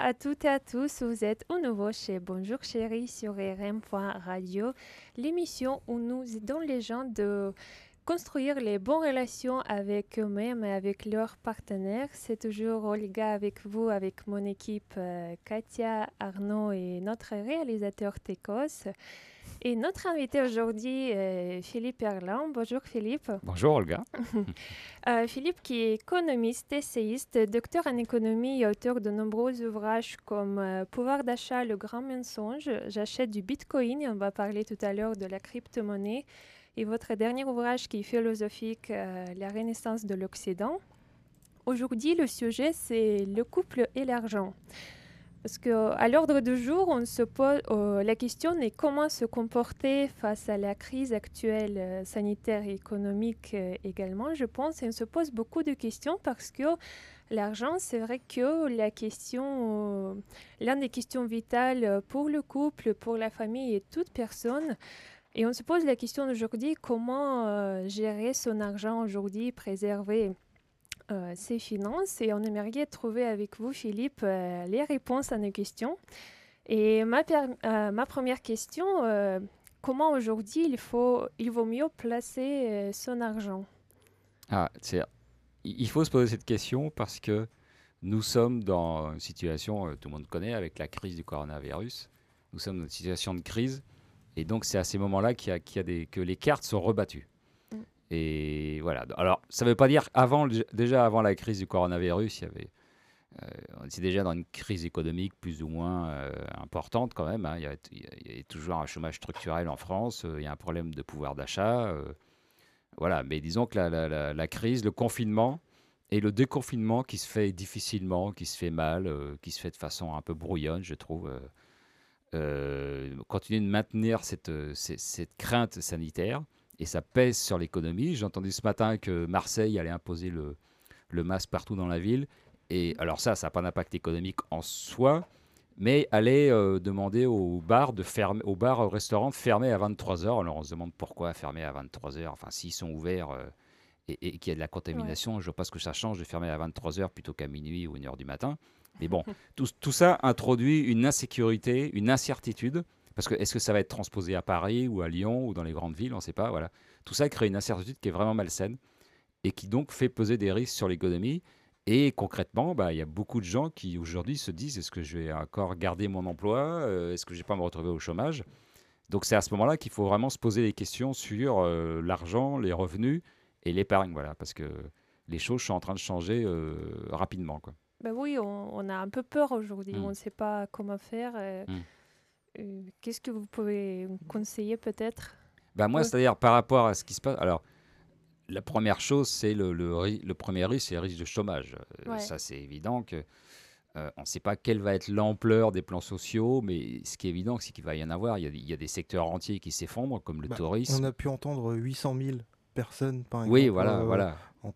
à toutes et à tous, vous êtes au nouveau chez Bonjour Chérie sur rm.radio, l'émission où nous aidons les gens de construire les bonnes relations avec eux-mêmes et avec leurs partenaires. C'est toujours Olga avec vous, avec mon équipe Katia, Arnaud et notre réalisateur Tekos. Et notre invité aujourd'hui est Philippe Erland. Bonjour Philippe. Bonjour Olga. Philippe qui est économiste, essayiste, docteur en économie et auteur de nombreux ouvrages comme Pouvoir d'achat, le grand mensonge, J'achète du Bitcoin, et on va parler tout à l'heure de la crypto-monnaie, et votre dernier ouvrage qui est philosophique, La Renaissance de l'Occident. Aujourd'hui, le sujet, c'est le couple et l'argent. Parce qu'à l'ordre du jour, on se pose, la question est comment se comporter face à la crise actuelle sanitaire et économique également, je pense. Et on se pose beaucoup de questions parce que l'argent, c'est vrai que l'une des questions vitales pour le couple, pour la famille et toute personne. Et on se pose la question aujourd'hui, comment gérer son argent aujourd'hui, préserver ses finances, et on aimerait trouver avec vous, Philippe, les réponses à nos questions. Et ma première question, comment aujourd'hui il vaut mieux placer son argent? Il faut se poser cette question parce que nous sommes dans une situation, tout le monde connaît, avec la crise du coronavirus. Nous sommes dans une situation de crise et donc c'est à ces moments-là que les cartes sont rebattues. Et voilà. Alors, ça ne veut pas dire déjà avant la crise du coronavirus, on était déjà dans une crise économique plus ou moins importante quand même. Hein. Il y a toujours un chômage structurel en France. Il y a un problème de pouvoir d'achat. Voilà. Mais disons que la crise, le confinement et le déconfinement qui se fait difficilement, qui se fait mal, qui se fait de façon un peu brouillonne, je trouve, continue de maintenir cette crainte sanitaire. Et ça pèse sur l'économie. J'ai entendu ce matin que Marseille allait imposer le masque partout dans la ville. Et alors ça n'a pas d'impact économique en soi, mais allait demander aux bars, aux bars, aux restaurants de fermer à 23 heures. Alors on se demande pourquoi fermer à 23 heures. Enfin, s'ils sont ouverts et qu'il y a de la contamination, je ne vois pas ce que ça change de fermer à 23 heures plutôt qu'à minuit ou 1 heure du matin. Mais bon, tout ça introduit une insécurité, une incertitude. Parce que est-ce que ça va être transposé à Paris ou à Lyon ou dans les grandes villes, on ne sait pas. Voilà. Tout ça crée une incertitude qui est vraiment malsaine et qui donc fait peser des risques sur l'économie. Et concrètement, il y a beaucoup de gens qui aujourd'hui se disent est-ce que je vais encore garder mon emploi Est-ce que je ne vais pas me retrouver au chômage? Donc c'est à ce moment-là qu'il faut vraiment se poser des questions sur l'argent, les revenus et l'épargne. Voilà, parce que les choses sont en train de changer rapidement, quoi. Ben oui, on a un peu peur aujourd'hui, on ne sait pas comment faire. Qu'est-ce que vous pouvez me conseiller peut-être? Moi, c'est-à-dire par rapport à ce qui se passe. Alors, la première chose, c'est le premier risque, c'est le risque de chômage. Ça, c'est évident que on ne sait pas quelle va être l'ampleur des plans sociaux, mais ce qui est évident, c'est qu'il va y en avoir. Il y a des secteurs entiers qui s'effondrent, comme le tourisme. On a pu entendre 800 000 personnes, par exemple, oui, voilà. En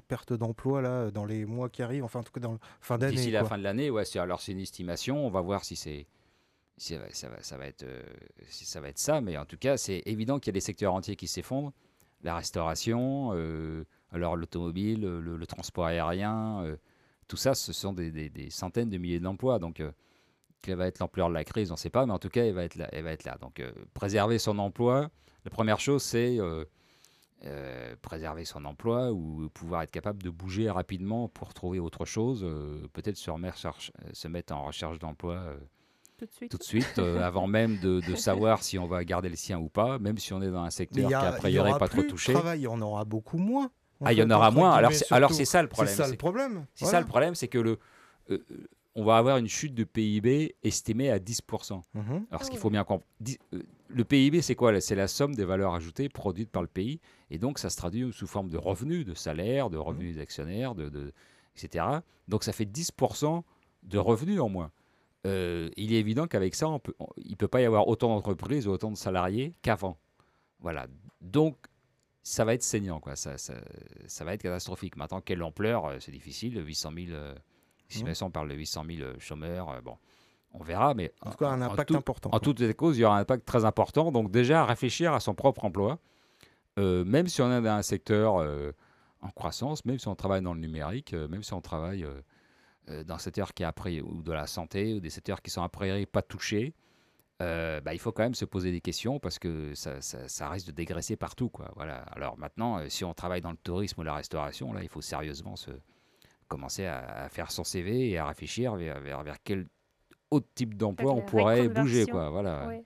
perte d'emploi là, dans les mois qui arrivent, enfin en tout cas dans la fin d'année. D'ici la fin de l'année, alors c'est une estimation. On va voir si ça va être ça, mais en tout cas, c'est évident qu'il y a des secteurs entiers qui s'effondrent. La restauration, alors l'automobile, le transport aérien, tout ça, ce sont des centaines de milliers d'emplois. Donc, quelle va être l'ampleur de la crise, on ne sait pas, mais en tout cas, elle va être là. Donc, préserver son emploi, la première chose, c'est préserver son emploi ou pouvoir être capable de bouger rapidement pour trouver autre chose, peut-être se mettre en recherche d'emploi tout de suite avant même de savoir si on va garder le sien ou pas, même si on est dans un secteur qui a priori pas trop touché. Il y en aura beaucoup moins. Il y en aura moins. Alors c'est ça le problème. C'est ça le problème. Ça le problème, c'est que on va avoir une chute de PIB estimée à 10%. Alors ce qu'il faut bien comprendre, le PIB, c'est quoi? C'est la somme des valeurs ajoutées produites par le pays, et donc ça se traduit sous forme de revenus, de salaires, de revenus des actionnaires, etc. Donc ça fait 10% de revenus en moins. Il est évident qu'avec ça, il ne peut pas y avoir autant d'entreprises ou autant de salariés qu'avant. Voilà. Donc, ça va être saignant, quoi. Ça va être catastrophique. Maintenant, quelle ampleur? C'est difficile. 800 000, estimation, on parle de 800 000 chômeurs. Bon, on verra. Mais en tout cas, un impact important. En toutes les causes, il y aura un impact très important. Donc, déjà, réfléchir à son propre emploi, même si on est dans un secteur en croissance, même si on travaille dans le numérique, même si on travaille d'un secteur qui est ou de la santé, ou des secteurs qui sont a priori pas touchés, il faut quand même se poser des questions parce que ça risque de dégraisser partout, quoi. Voilà. Alors maintenant, si on travaille dans le tourisme ou la restauration, là, il faut sérieusement commencer à faire son CV et à réfléchir vers quel autre type d'emploi on la pourrait bouger, reconversion. quoi. Voilà. Ouais.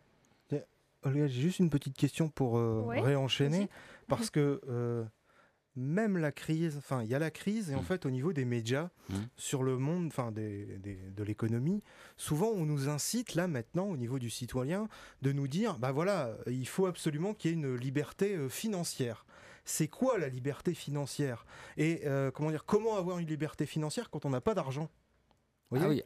Tiens, Olga, j'ai juste une petite question pour Ouais, réenchaîner, vas-y. parce que même la crise, enfin, il y a la crise, et en Mm. fait, au niveau des médias, Mm. sur le monde, enfin, de l'économie, souvent, on nous incite, là, maintenant, au niveau du citoyen, de nous dire, bah voilà, il faut absolument qu'il y ait une liberté financière. C'est quoi la liberté financière? Et comment dire, comment avoir une liberté financière quand on n'a pas d'argent? Vous voyez?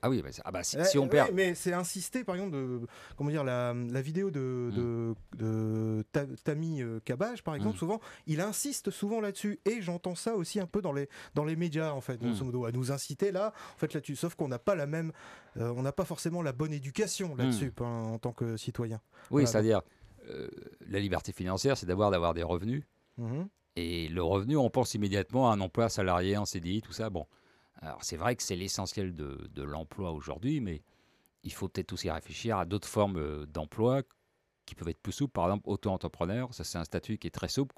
Si on perd. Ouais, mais c'est insisté, par exemple, comment dire, la vidéo de Tammy Cabage, par exemple, Mm. souvent, il insiste souvent là-dessus. Et j'entends ça aussi un peu dans les médias, en fait, grosso modo, à nous inciter là, en fait, là-dessus. Sauf qu'on n'a pas la même, on n'a pas forcément la bonne éducation là-dessus, en tant que citoyen. Oui, Voilà, donc. c'est-à-dire, la liberté financière, c'est d'avoir des revenus. Mhm. Et le revenu, on pense immédiatement à un emploi salarié, en CDI, tout ça. Bon, alors c'est vrai que c'est l'essentiel de l'emploi aujourd'hui, mais il faut peut-être aussi réfléchir à d'autres formes d'emploi qui peuvent être plus souples. Par exemple, auto-entrepreneur, ça c'est un statut qui est très souple.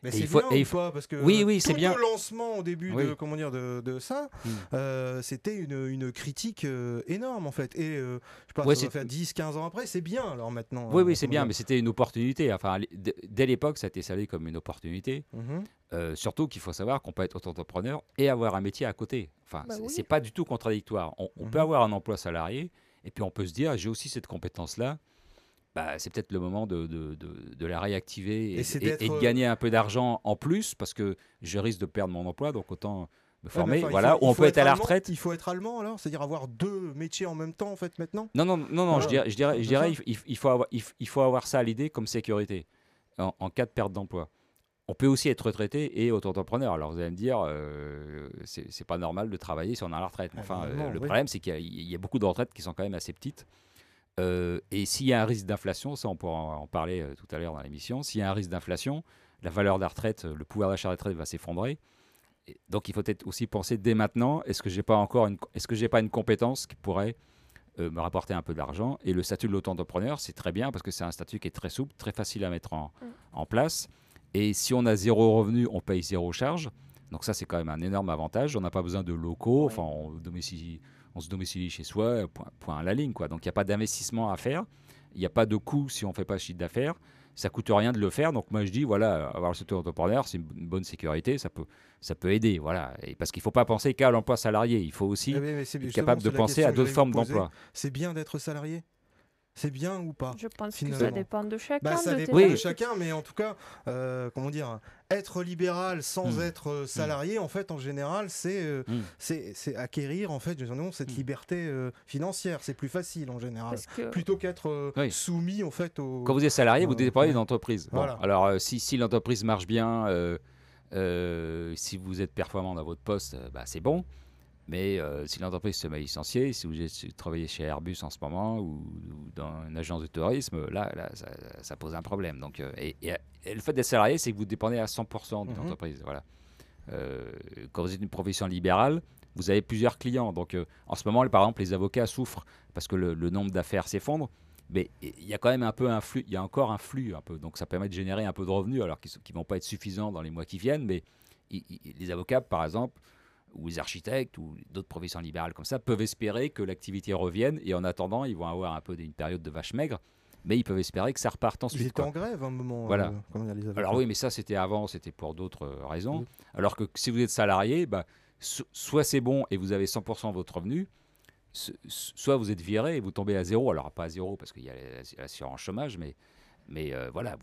Mais Et c'est il faut, bien et ou il faut- pas? Parce que Oui, oui, c'est tout bien. le lancement au début Oui. de, comment dire, de ça, Mm. c'était une critique énorme en fait. Et je sais pas, Ouais, ça doit faire 10-15 ans après, c'est bien alors maintenant. Oui, oui, c'est Comment bien, dire. mais c'était une opportunité. Enfin, dès l'époque, ça a été salué comme une opportunité. Mhm. Surtout qu'il faut savoir qu'on peut être auto-entrepreneur et avoir un métier à côté. Enfin, Bah c'est oui. pas du tout contradictoire. On peut Mhm. avoir un emploi salarié et puis on peut se dire, j'ai aussi cette compétence-là. Bah, c'est peut-être le moment de la réactiver Et c'est et d'être. de gagner un peu d'argent en plus parce que je risque de perdre mon emploi, donc autant me Ouais, mais former. enfin, Voilà, ou on peut être à la allemand. retraite. Il faut être allemand alors, c'est-à-dire avoir deux métiers en même temps en fait maintenant. Non, non, non, non, Voilà. je C'est ça. dirais il faut avoir ça à l'idée comme sécurité en cas de perte d'emploi. On peut aussi être retraité et auto-entrepreneur. Alors vous allez me dire, c'est pas normal de travailler si on est à la retraite. Mais enfin, Normalement, le oui. problème, c'est qu'il y a beaucoup de retraites qui sont quand même assez petites. Et s'il y a un risque d'inflation, ça on pourra en parler tout à l'heure dans l'émission, s'il y a un risque d'inflation, la valeur de la retraite, le pouvoir d'achat de la retraite va s'effondrer. Donc il faut peut-être aussi penser dès maintenant, est-ce que j'ai pas une compétence qui pourrait me rapporter un peu d'argent. Et le statut de l'auto-entrepreneur, c'est très bien parce que c'est un statut qui est très souple, très facile à mettre en place. Et si on a zéro revenu, on paye zéro charge. Donc ça, c'est quand même un énorme avantage. On n'a pas besoin de locaux. Ouais. Enfin, on se domicilie chez soi, point à la ligne, quoi. Donc il n'y a pas d'investissement à faire. Il n'y a pas de coût si on ne fait pas de chiffre d'affaires. Ça coûte rien de le faire. Donc moi, je dis, voilà, avoir le statut d'entrepreneur, c'est une bonne sécurité. Ça peut aider. Voilà. Et parce qu'il ne faut pas penser qu'à l'emploi salarié. Il faut aussi Mais c'est être justement, capable de c'est la penser question à que d'autres j'allais formes vous poser. d'emploi. C'est bien d'être salarié? C'est bien ou pas? Je pense que Finalement. ça dépend de chacun. Bah, ça de dépend tes- de chacun, mais en tout cas, comment dire, être libéral sans être salarié, en fait, en général, c'est acquérir, en fait, disons, cette liberté financière. C'est plus facile, en général. Parce que Plutôt qu'être Oui. soumis, en fait, Quand vous êtes salarié, vous dépendez ouais. d'une entreprise. Bon, Voilà. alors si l'entreprise marche bien, si vous êtes performant dans votre poste, c'est bon. Mais si l'entreprise se met à licencier, si vous travaillez chez Airbus en ce moment ou dans une agence de tourisme, là ça pose un problème. Donc, et le fait d'être salarié, c'est que vous dépendez à 100% d'une entreprise. Voilà. Quand vous êtes une profession libérale, vous avez plusieurs clients. Donc, en ce moment, par exemple, les avocats souffrent parce que le nombre d'affaires s'effondre. Mais il y a quand même un peu un flux, il y a encore un flux un peu. Donc, ça permet de générer un peu de revenus, alors qu'ils ne vont pas être suffisants dans les mois qui viennent. Mais les avocats, par exemple, ou les architectes, ou d'autres professions libérales comme ça, peuvent espérer que l'activité revienne. Et en attendant, ils vont avoir un peu une période de vache maigre. Mais ils peuvent espérer que ça reparte Ils ensuite. étaient en grève à un moment. Voilà. Comment dire, les avocats. Alors oui, mais ça c'était avant, c'était pour d'autres raisons. Oui. Alors que si vous êtes salarié, soit c'est bon et vous avez 100% de votre revenu, soit vous êtes viré et vous tombez à zéro. Alors pas à zéro parce qu'il y a l'assurance chômage, mais voilà,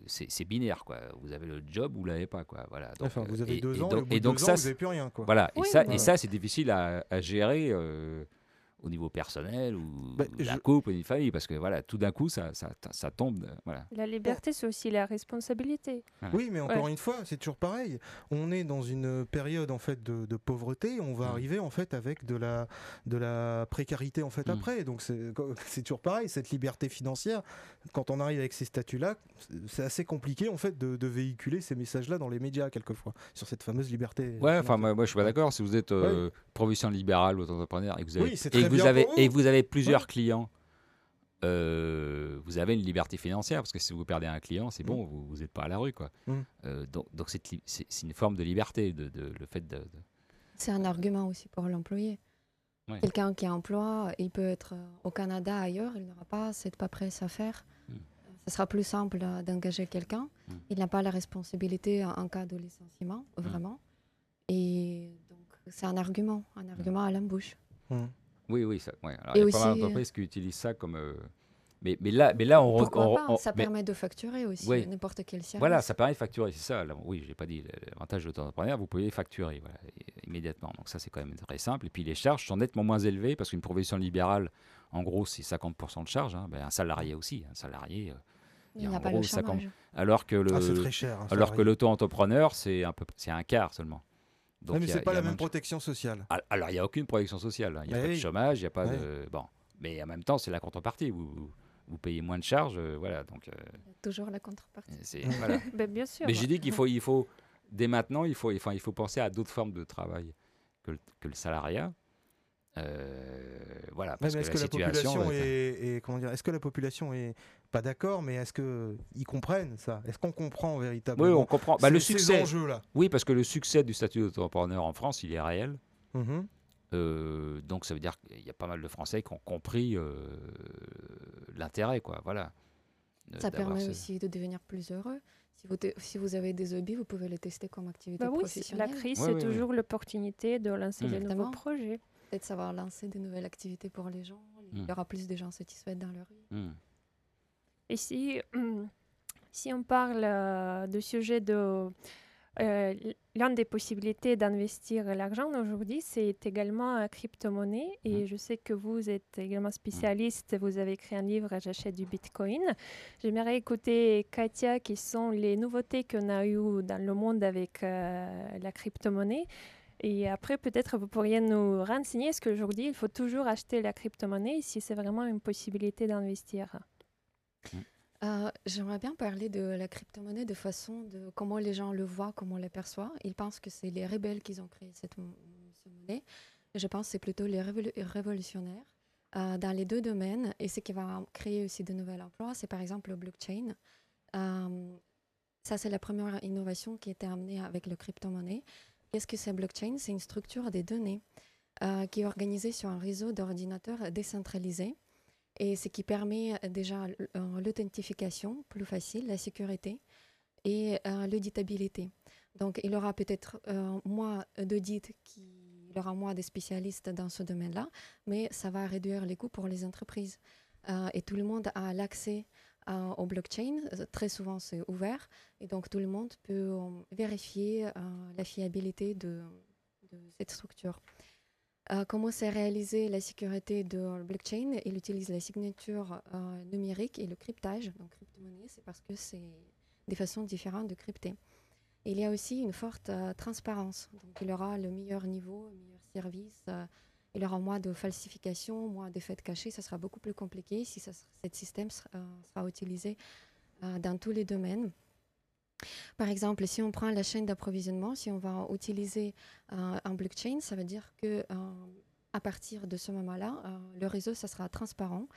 c'est binaire quoi. Vous avez le job ou vous l'avez pas quoi. Voilà. Donc, Enfin, vous avez 2 ans, donc, et au bout de 2 ans, vous n'avez plus rien, quoi. voilà. Oui, Et mais- ça c'est difficile à gérer au niveau personnel ou Bah, la couple, ou une famille, parce que voilà, tout d'un coup, ça tombe. Voilà. La liberté, c'est aussi la responsabilité. Voilà. Oui, mais encore une fois, c'est toujours pareil. On est dans une période en fait de pauvreté. On va arriver en fait avec de la précarité en fait après. Donc c'est toujours pareil. Cette liberté financière, quand on arrive avec ces statuts-là, c'est assez compliqué en fait de véhiculer ces messages-là dans les médias quelquefois sur cette fameuse liberté. Ouais, enfin financière. moi je suis pas d'accord. Si vous êtes Ouais. profession libérale ou entrepreneur et que vous avez, Oui, c'est très bien pour et vous. vous avez plusieurs Ouais. clients, vous avez une liberté financière parce que si vous perdez un client, c'est bon, vous n'êtes pas à la rue, quoi. Donc c'est une forme de liberté, le fait de. C'est un argument aussi pour l'employé. Ouais. Quelqu'un qui emploie, il peut être au Canada, ailleurs, il n'aura pas cette paperasse à faire. Ce sera plus simple d'engager quelqu'un. Il n'a pas la responsabilité en cas de licenciement, vraiment. Et donc, c'est un argument à l'embauche. Oui, ça, ouais. Alors, Et il y a aussi, pas mal d'entreprises qui utilisent ça comme. Mais là, pourquoi pas, ça permet de facturer aussi n'importe quel service. Voilà, ça permet de facturer, c'est ça. Là, oui, j'ai pas dit l'avantage de l'auto-entrepreneur, vous pouvez facturer immédiatement. Donc ça, c'est quand même très simple. Et puis les charges sont nettement moins élevées parce qu'une profession libérale, en gros, c'est 50% de charge. Un salarié aussi. Un salarié, il n'a pas le chômage. Alors que c'est très cher. Alors que l'auto-entrepreneur, c'est un quart seulement. Donc, mais c'est pas la même protection sociale. Alors, il n'y a aucune protection sociale. Il n'y a pas de chômage, il n'y a pas de. Bon. Mais en même temps, c'est la contrepartie. Vous payez moins de charges, voilà. Donc, toujours la contrepartie. Voilà. Bien sûr. Mais j'ai dit qu'il faut, dès maintenant, il faut penser à d'autres formes de travail que le salariat. Voilà. Parce est-ce que la population est-ce que la population est pas d'accord, mais est-ce qu'ils comprennent ça? Est-ce qu'on comprend véritablement? Oui, on comprend. Le succès. Ces enjeux-là. Oui, parce que le succès du statut d'auto-entrepreneur en France, il est réel. Donc ça veut dire qu'il y a pas mal de Français qui ont compris l'intérêt, quoi. Voilà. Ça permet aussi de devenir plus heureux. Si vous avez des hobbies, vous pouvez les tester comme activité professionnelle. La crise, c'est toujours l'opportunité de lancer de nouveaux projets. Peut-être savoir lancer de nouvelles activités pour les gens. Il y aura plus de gens satisfaits dans leur vie. Et si on parle du sujet de... l'une des possibilités d'investir l'argent aujourd'hui, c'est également la crypto-monnaie. Et je sais que vous êtes également spécialiste. Vous avez écrit un livre, J'achète du Bitcoin. J'aimerais écouter Katia, qui sont les nouveautés qu'on a eues dans le monde avec la crypto-monnaie. Et après, peut-être vous pourriez nous renseigner, est-ce qu'aujourd'hui, il faut toujours acheter la crypto-monnaie si c'est vraiment une possibilité d'investir? J'aimerais bien parler de la crypto-monnaie de façon de comment les gens le voient, comment on la perçoit. Ils pensent que c'est les rebelles qui ont créé cette monnaie. Je pense que c'est plutôt les révolutionnaires dans les deux domaines. Et ce qui va créer aussi de nouveaux emplois, c'est par exemple le blockchain. Ça, c'est la première innovation qui a été amenée avec le crypto-monnaie. Qu'est-ce que c'est blockchain? C'est une structure des données qui est organisée sur un réseau d'ordinateurs décentralisés. Et ce qui permet déjà l'authentification plus facile, la sécurité et l'auditabilité. Donc, il y aura peut-être moins d'audits, il y aura moins de spécialistes dans ce domaine-là, mais ça va réduire les coûts pour les entreprises. Et tout le monde a l'accès au blockchain. Très souvent, c'est ouvert. Et donc, tout le monde peut vérifier la fiabilité de cette structure. Comment c'est réalisé la sécurité de blockchain? Il utilise la signature numérique et le cryptage. Donc, crypto-monnaie, c'est parce que c'est des façons différentes de crypter. Il y a aussi une forte transparence. Donc, il aura le meilleur niveau, le meilleur service. Il y aura moins de falsification, moins d'effets cachés. Ça sera beaucoup plus compliqué si ce système sera utilisé dans tous les domaines. Par exemple, si on prend la chaîne d'approvisionnement, si on va utiliser un blockchain, ça veut dire que à partir de ce moment-là, le réseau, ça sera transparent.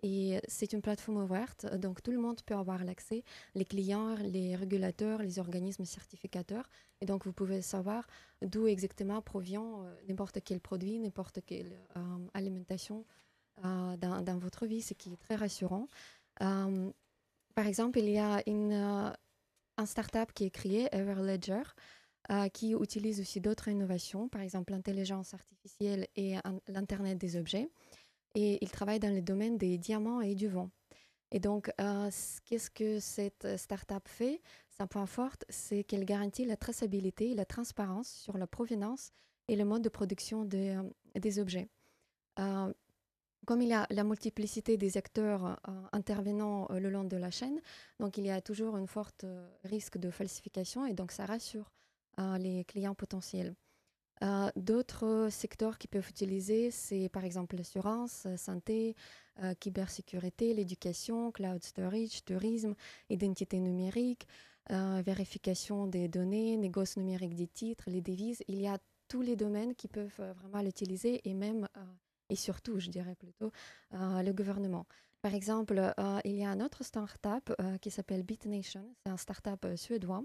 Et c'est une plateforme ouverte, donc tout le monde peut avoir l'accès, les clients, les régulateurs, les organismes certificateurs. Et donc, vous pouvez savoir d'où exactement provient n'importe quel produit, n'importe quelle alimentation dans votre vie, ce qui est très rassurant. Par exemple, il y a un startup qui est créé, Everledger, qui utilise aussi d'autres innovations, par exemple l'intelligence artificielle et l'Internet des objets. Et il travaille dans le domaine des diamants et du vent. Et donc, qu'est-ce que cette startup fait? Son point fort, c'est qu'elle garantit la traçabilité et la transparence sur la provenance et le mode de production des objets. comme il y a la multiplicité des acteurs intervenant le long de la chaîne, donc il y a toujours un fort risque de falsification et donc ça rassure les clients potentiels. D'autres secteurs qui peuvent utiliser, c'est par exemple l'assurance, santé, cybersécurité, l'éducation, cloud storage, tourisme, identité numérique, vérification des données, négoce numérique des titres, les devises. Il y a tous les domaines qui peuvent vraiment l'utiliser et même, et surtout, je dirais plutôt, le gouvernement. Par exemple, il y a un autre startup qui s'appelle BitNation. C'est un startup suédois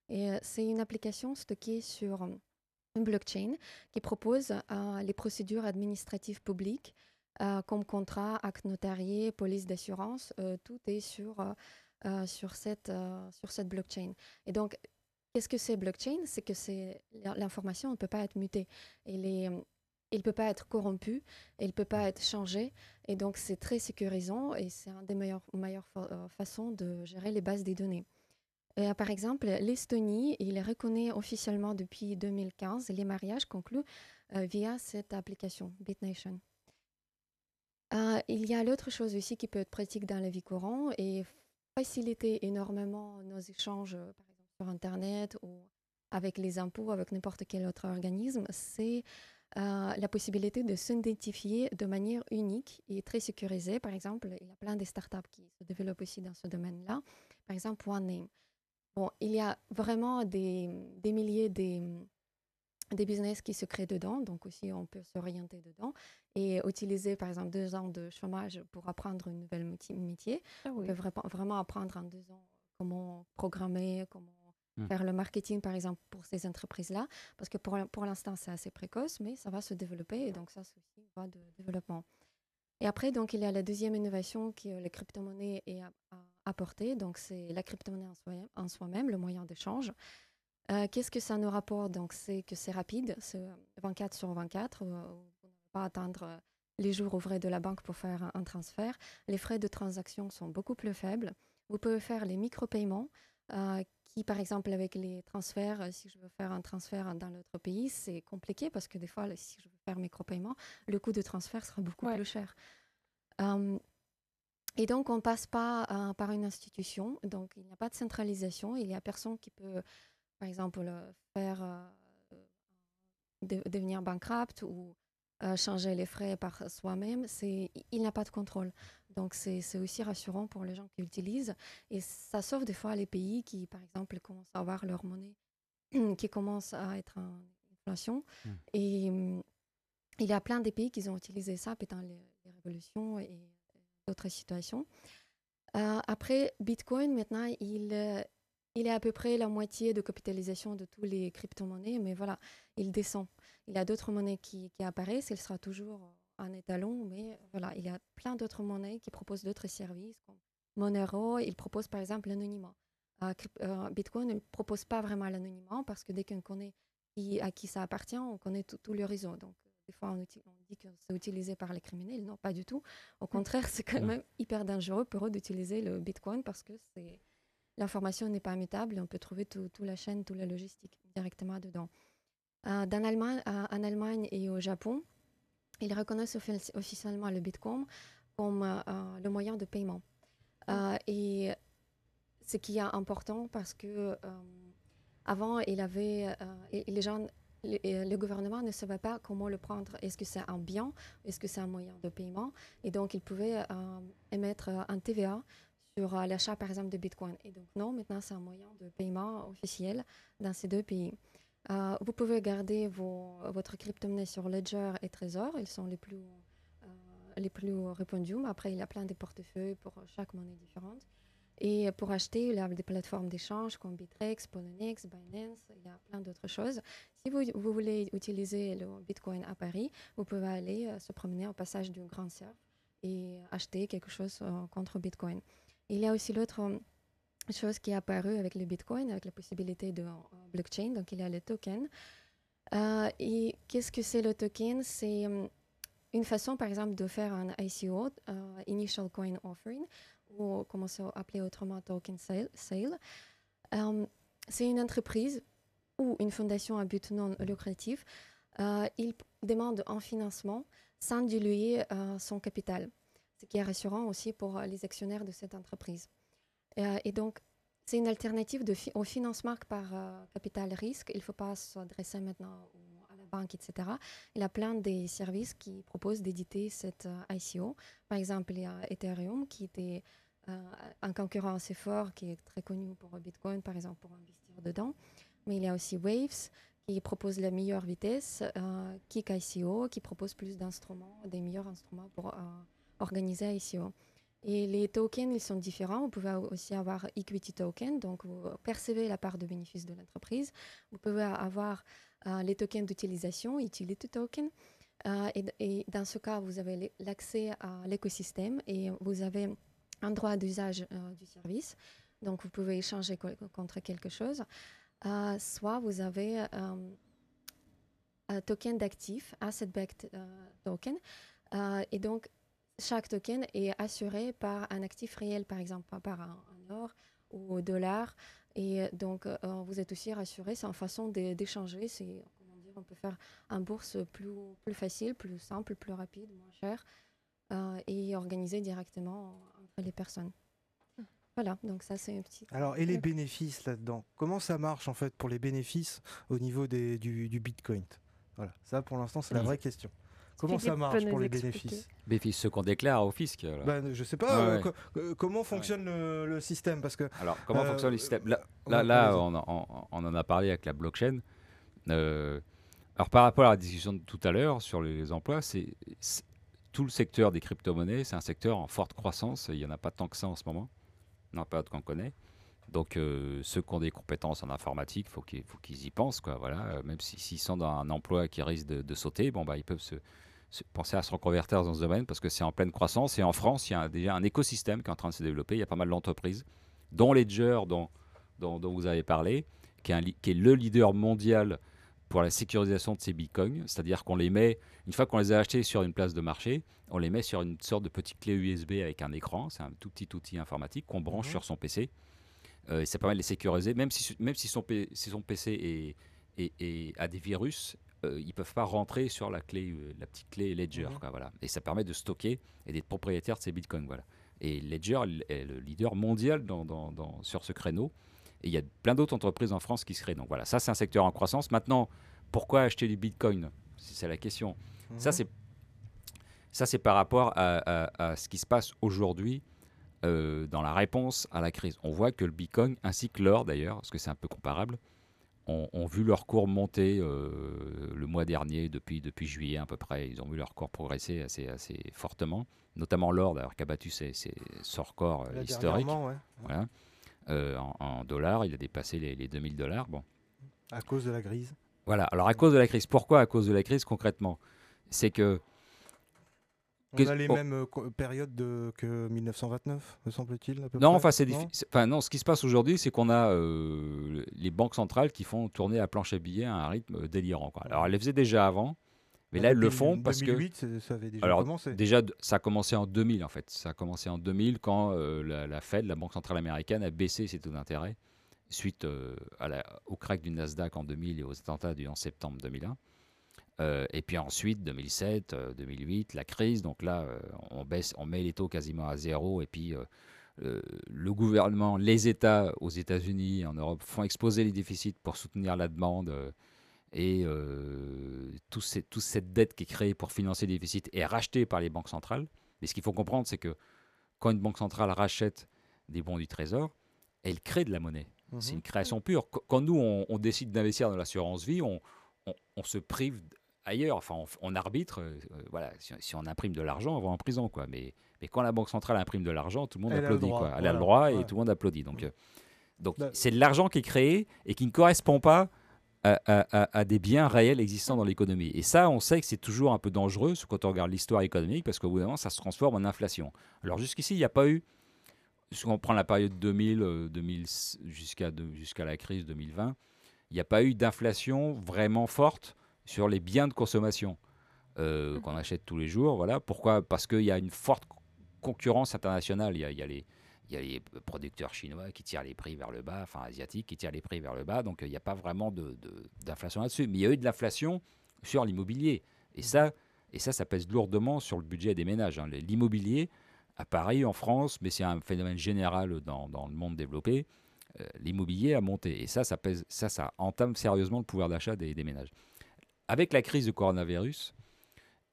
et c'est une application stockée sur une blockchain qui propose les procédures administratives publiques comme contrat, acte notarié, police d'assurance. Tout est sur cette blockchain. Et donc, qu'est-ce que c'est blockchain? C'est que l'information ne peut pas être mutée. Il ne peut pas être corrompu, il ne peut pas être changé. Et donc, c'est très sécurisant et c'est une des meilleures façons de gérer les bases des données. Par exemple, l'Estonie, il reconnaît officiellement depuis 2015 les mariages conclus via cette application, BitNation. Il y a l'autre chose aussi qui peut être pratique dans la vie courante et faciliter énormément nos échanges, par exemple sur Internet ou avec les impôts, avec n'importe quel autre organisme, c'est la possibilité de s'identifier de manière unique et très sécurisée. Par exemple, il y a plein de startups qui se développent aussi dans ce domaine-là. Par exemple, OneName. Bon, il y a vraiment des milliers des business qui se créent dedans, donc aussi on peut s'orienter dedans et utiliser par exemple 2 ans de chômage pour apprendre une nouvelle métier. Ah On peut oui. vraiment apprendre en 2 ans comment programmer, comment faire le marketing par exemple pour ces entreprises-là, parce que pour l'instant c'est assez précoce, mais ça va se développer et donc ça c'est aussi une voie de développement. Et après, donc, il y a la deuxième innovation que les crypto-monnaies a apportée. Donc, c'est la crypto-monnaie en soi-même, le moyen d'échange. Qu'est-ce que ça nous rapporte? Donc, c'est que c'est rapide, c'est 24 sur 24. Vous n'avez pas à attendre les jours ouvrés de la banque pour faire un transfert. Les frais de transaction sont beaucoup plus faibles. Vous pouvez faire les micro-paiements qui, par exemple, avec les transferts, si je veux faire un transfert dans l'autre pays, c'est compliqué parce que des fois, si je veux faire micro-paiement, le coût de transfert sera beaucoup plus cher. Et donc, on ne passe pas par une institution, donc il n'y a pas de centralisation, il n'y a personne qui peut, par exemple, faire devenir bankrupt ou changer les frais par soi-même. Il n'y a pas de contrôle. Donc, c'est aussi rassurant pour les gens qui l'utilisent. Et ça sauve des fois les pays qui, par exemple, commencent à avoir leur monnaie qui commence à être en inflation. Et il y a plein de pays qui ont utilisé ça pendant les révolutions et d'autres situations. Après, Bitcoin, maintenant, il est à peu près la moitié de capitalisation de tous les crypto-monnaies, mais voilà, il descend. Il y a d'autres monnaies qui apparaissent, il sera toujours un étalon, mais voilà, il y a plein d'autres monnaies qui proposent d'autres services, comme Monero, il propose par exemple l'anonymat. Bitcoin ne propose pas vraiment l'anonymat parce que dès qu'on connaît à qui ça appartient, on connaît tout le réseau. Donc, des fois, on dit que c'est utilisé par les criminels. Non, pas du tout. Au contraire, c'est quand même hyper dangereux pour eux d'utiliser le Bitcoin parce que l'information n'est pas immutable et on peut trouver toute la chaîne, toute la logistique directement dedans. En Allemagne et au Japon, ils reconnaissent officiellement le Bitcoin comme le moyen de paiement. Et ce qui est important parce que avant, les gens, le gouvernement ne savait pas comment le prendre. Est-ce que c'est un bien? Est-ce que c'est un moyen de paiement? Et donc, ils pouvaient émettre un TVA sur l'achat, par exemple, de Bitcoin. Et donc, non, maintenant, c'est un moyen de paiement officiel dans ces deux pays. Vous pouvez garder votre crypto-monnaie sur Ledger et Trésor. Ils sont les plus répandus. Après, il y a plein de portefeuilles pour chaque monnaie différente. Et pour acheter, il y a des plateformes d'échange comme Bitrex, Poloniex, Binance, il y a plein d'autres choses. Si vous voulez utiliser le Bitcoin à Paris, vous pouvez aller se promener au passage du Grand Cerf et acheter quelque chose contre Bitcoin. Il y a aussi l'autre chose qui est apparue avec le Bitcoin, avec la possibilité de blockchain, donc il y a le token. Et qu'est-ce que c'est le token? C'est une façon, par exemple, de faire un ICO, Initial Coin Offering, ou comment c'est appelé autrement, token sale. C'est une entreprise ou une fondation à but non lucratif. Ils demandent un financement. sans diluer son capital, ce qui est rassurant aussi pour les actionnaires de cette entreprise. Et donc, c'est une alternative au financement par capital risque. Il ne faut pas s'adresser maintenant à la banque, etc. Il y a plein de services qui proposent d'éditer cette ICO. Par exemple, il y a Ethereum qui était un concurrent assez fort, qui est très connu pour Bitcoin, par exemple, pour investir dedans. Mais il y a aussi Waves qui propose la meilleure vitesse, Kik ICO qui propose plus d'instruments, des meilleurs instruments pour organiser ICO. Et les tokens, ils sont différents. Vous pouvez aussi avoir equity token, donc vous percevez la part de bénéfice de l'entreprise. Vous pouvez avoir les tokens d'utilisation, utility token. Et dans ce cas, vous avez l'accès à l'écosystème et vous avez un droit d'usage du service. Donc, vous pouvez échanger contre quelque chose. Soit vous avez un token d'actif, asset-backed token. Et donc, chaque token est assuré par un actif réel, par exemple, par un or ou un dollar. Et donc, vous êtes aussi rassuré. C'est une façon d'échanger. On peut faire un bourse plus facile, plus simple, plus rapide, moins cher et organisé directement entre les personnes. Voilà, donc ça c'est un petit... Alors, et les bénéfices là-dedans? Comment ça marche en fait pour les bénéfices au niveau du Bitcoin? Voilà, ça pour l'instant c'est la vraie question. Comment ça marche pour les bénéfices? Bénéfices, ceux qu'on déclare au fisc. Ben, je sais pas, comment fonctionne le système parce que... Alors, comment fonctionne le système? Là on en a parlé avec la blockchain. Alors, par rapport à la discussion de tout à l'heure sur les emplois, tout le secteur des crypto-monnaies, c'est un secteur en forte croissance. Il n'y en a pas tant que ça en ce moment, dans la période qu'on connaît. Donc, ceux qui ont des compétences en informatique, faut qu'ils y pensent, quoi. Voilà. Même s'ils sont dans un emploi qui risque de sauter, ils peuvent penser à se reconvertir dans ce domaine parce que c'est en pleine croissance. Et en France, il y a déjà un écosystème qui est en train de se développer. Il y a pas mal d'entreprises, dont Ledger, dont vous avez parlé, qui est le leader mondial pour la sécurisation de ces bitcoins. C'est-à-dire qu'on les met, une fois qu'on les a achetés sur une place de marché, on les met sur une sorte de petite clé USB avec un écran. C'est un tout petit outil informatique qu'on branche sur son PC. Et ça permet de les sécuriser. Même si son PC a des virus, ils ne peuvent pas rentrer sur la petite clé Ledger. Quoi, voilà. Et ça permet de stocker et d'être propriétaire de ces bitcoins. Voilà. Et Ledger est le leader mondial sur ce créneau. Et il y a plein d'autres entreprises en France qui se créent. Donc voilà, ça c'est un secteur en croissance. Maintenant, pourquoi acheter du bitcoin? C'est la question. Ça c'est par rapport à ce qui se passe aujourd'hui dans la réponse à la crise. On voit que le bitcoin, ainsi que l'or d'ailleurs, parce que c'est un peu comparable, ont vu leur cours monter le mois dernier, depuis juillet à peu près. Ils ont vu leur cours progresser assez fortement, notamment l'or d'ailleurs qui a battu son record historique. Ouais. Voilà. En dollars, il a dépassé les $2000. Bon. À cause de la crise. Voilà, alors à cause de la crise. Pourquoi à cause de la crise concrètement? C'est que... On a les mêmes périodes que 1929, me semble-t-il, à peu Non, près. Ce qui se passe aujourd'hui, c'est qu'on a les banques centrales qui font tourner la planche à billets à un rythme délirant, quoi. Alors, elles le faisaient déjà avant, mais là, elles le font parce 2008, ça avait déjà commencé. Déjà, ça a commencé en 2000, en fait. Ça a commencé en 2000 quand la Fed, la Banque centrale américaine, a baissé ses taux d'intérêt suite au crack du Nasdaq en 2000 et aux attentats du 11 septembre 2001. Et puis ensuite, 2007, 2008, la crise. Donc là, on met les taux quasiment à zéro. Et puis, le gouvernement, les États aux États-Unis, en Europe, font exploser les déficits pour soutenir la demande. Et toute cette dette qui est créée pour financer les déficits est rachetée par les banques centrales. Mais ce qu'il faut comprendre, c'est que quand une banque centrale rachète des bons du Trésor, elle crée de la monnaie. C'est une création pure. Quand nous, on décide d'investir dans l'assurance vie, on se prive ailleurs, enfin on arbitre, voilà, si on imprime de l'argent, on va en prison, quoi. Mais quand la Banque centrale imprime de l'argent, tout le monde applaudit, quoi. Elle a le droit et tout le monde applaudit. Donc c'est de l'argent qui est créé et qui ne correspond pas à des biens réels existants dans l'économie. Et ça, on sait que c'est toujours un peu dangereux quand on regarde l'histoire économique, parce qu'au bout d'un moment, ça se transforme en inflation. Alors jusqu'ici, il n'y a pas eu, si on prend la période 2000 jusqu'à la crise 2020, il n'y a pas eu d'inflation vraiment forte sur les biens de consommation qu'on achète tous les jours. Voilà. Pourquoi? Parce qu'il y a une forte concurrence internationale. Il y a les producteurs chinois qui tirent les prix vers le bas, enfin asiatiques qui tirent les prix vers le bas. Donc il n'y a pas vraiment d'inflation là-dessus. Mais il y a eu de l'inflation sur l'immobilier. Et ça, Et ça pèse lourdement sur le budget des ménages, hein. L'immobilier, à Paris, en France, mais c'est un phénomène général dans le monde développé, l'immobilier a monté. Et ça pèse, ça entame sérieusement le pouvoir d'achat des ménages. Avec la crise du coronavirus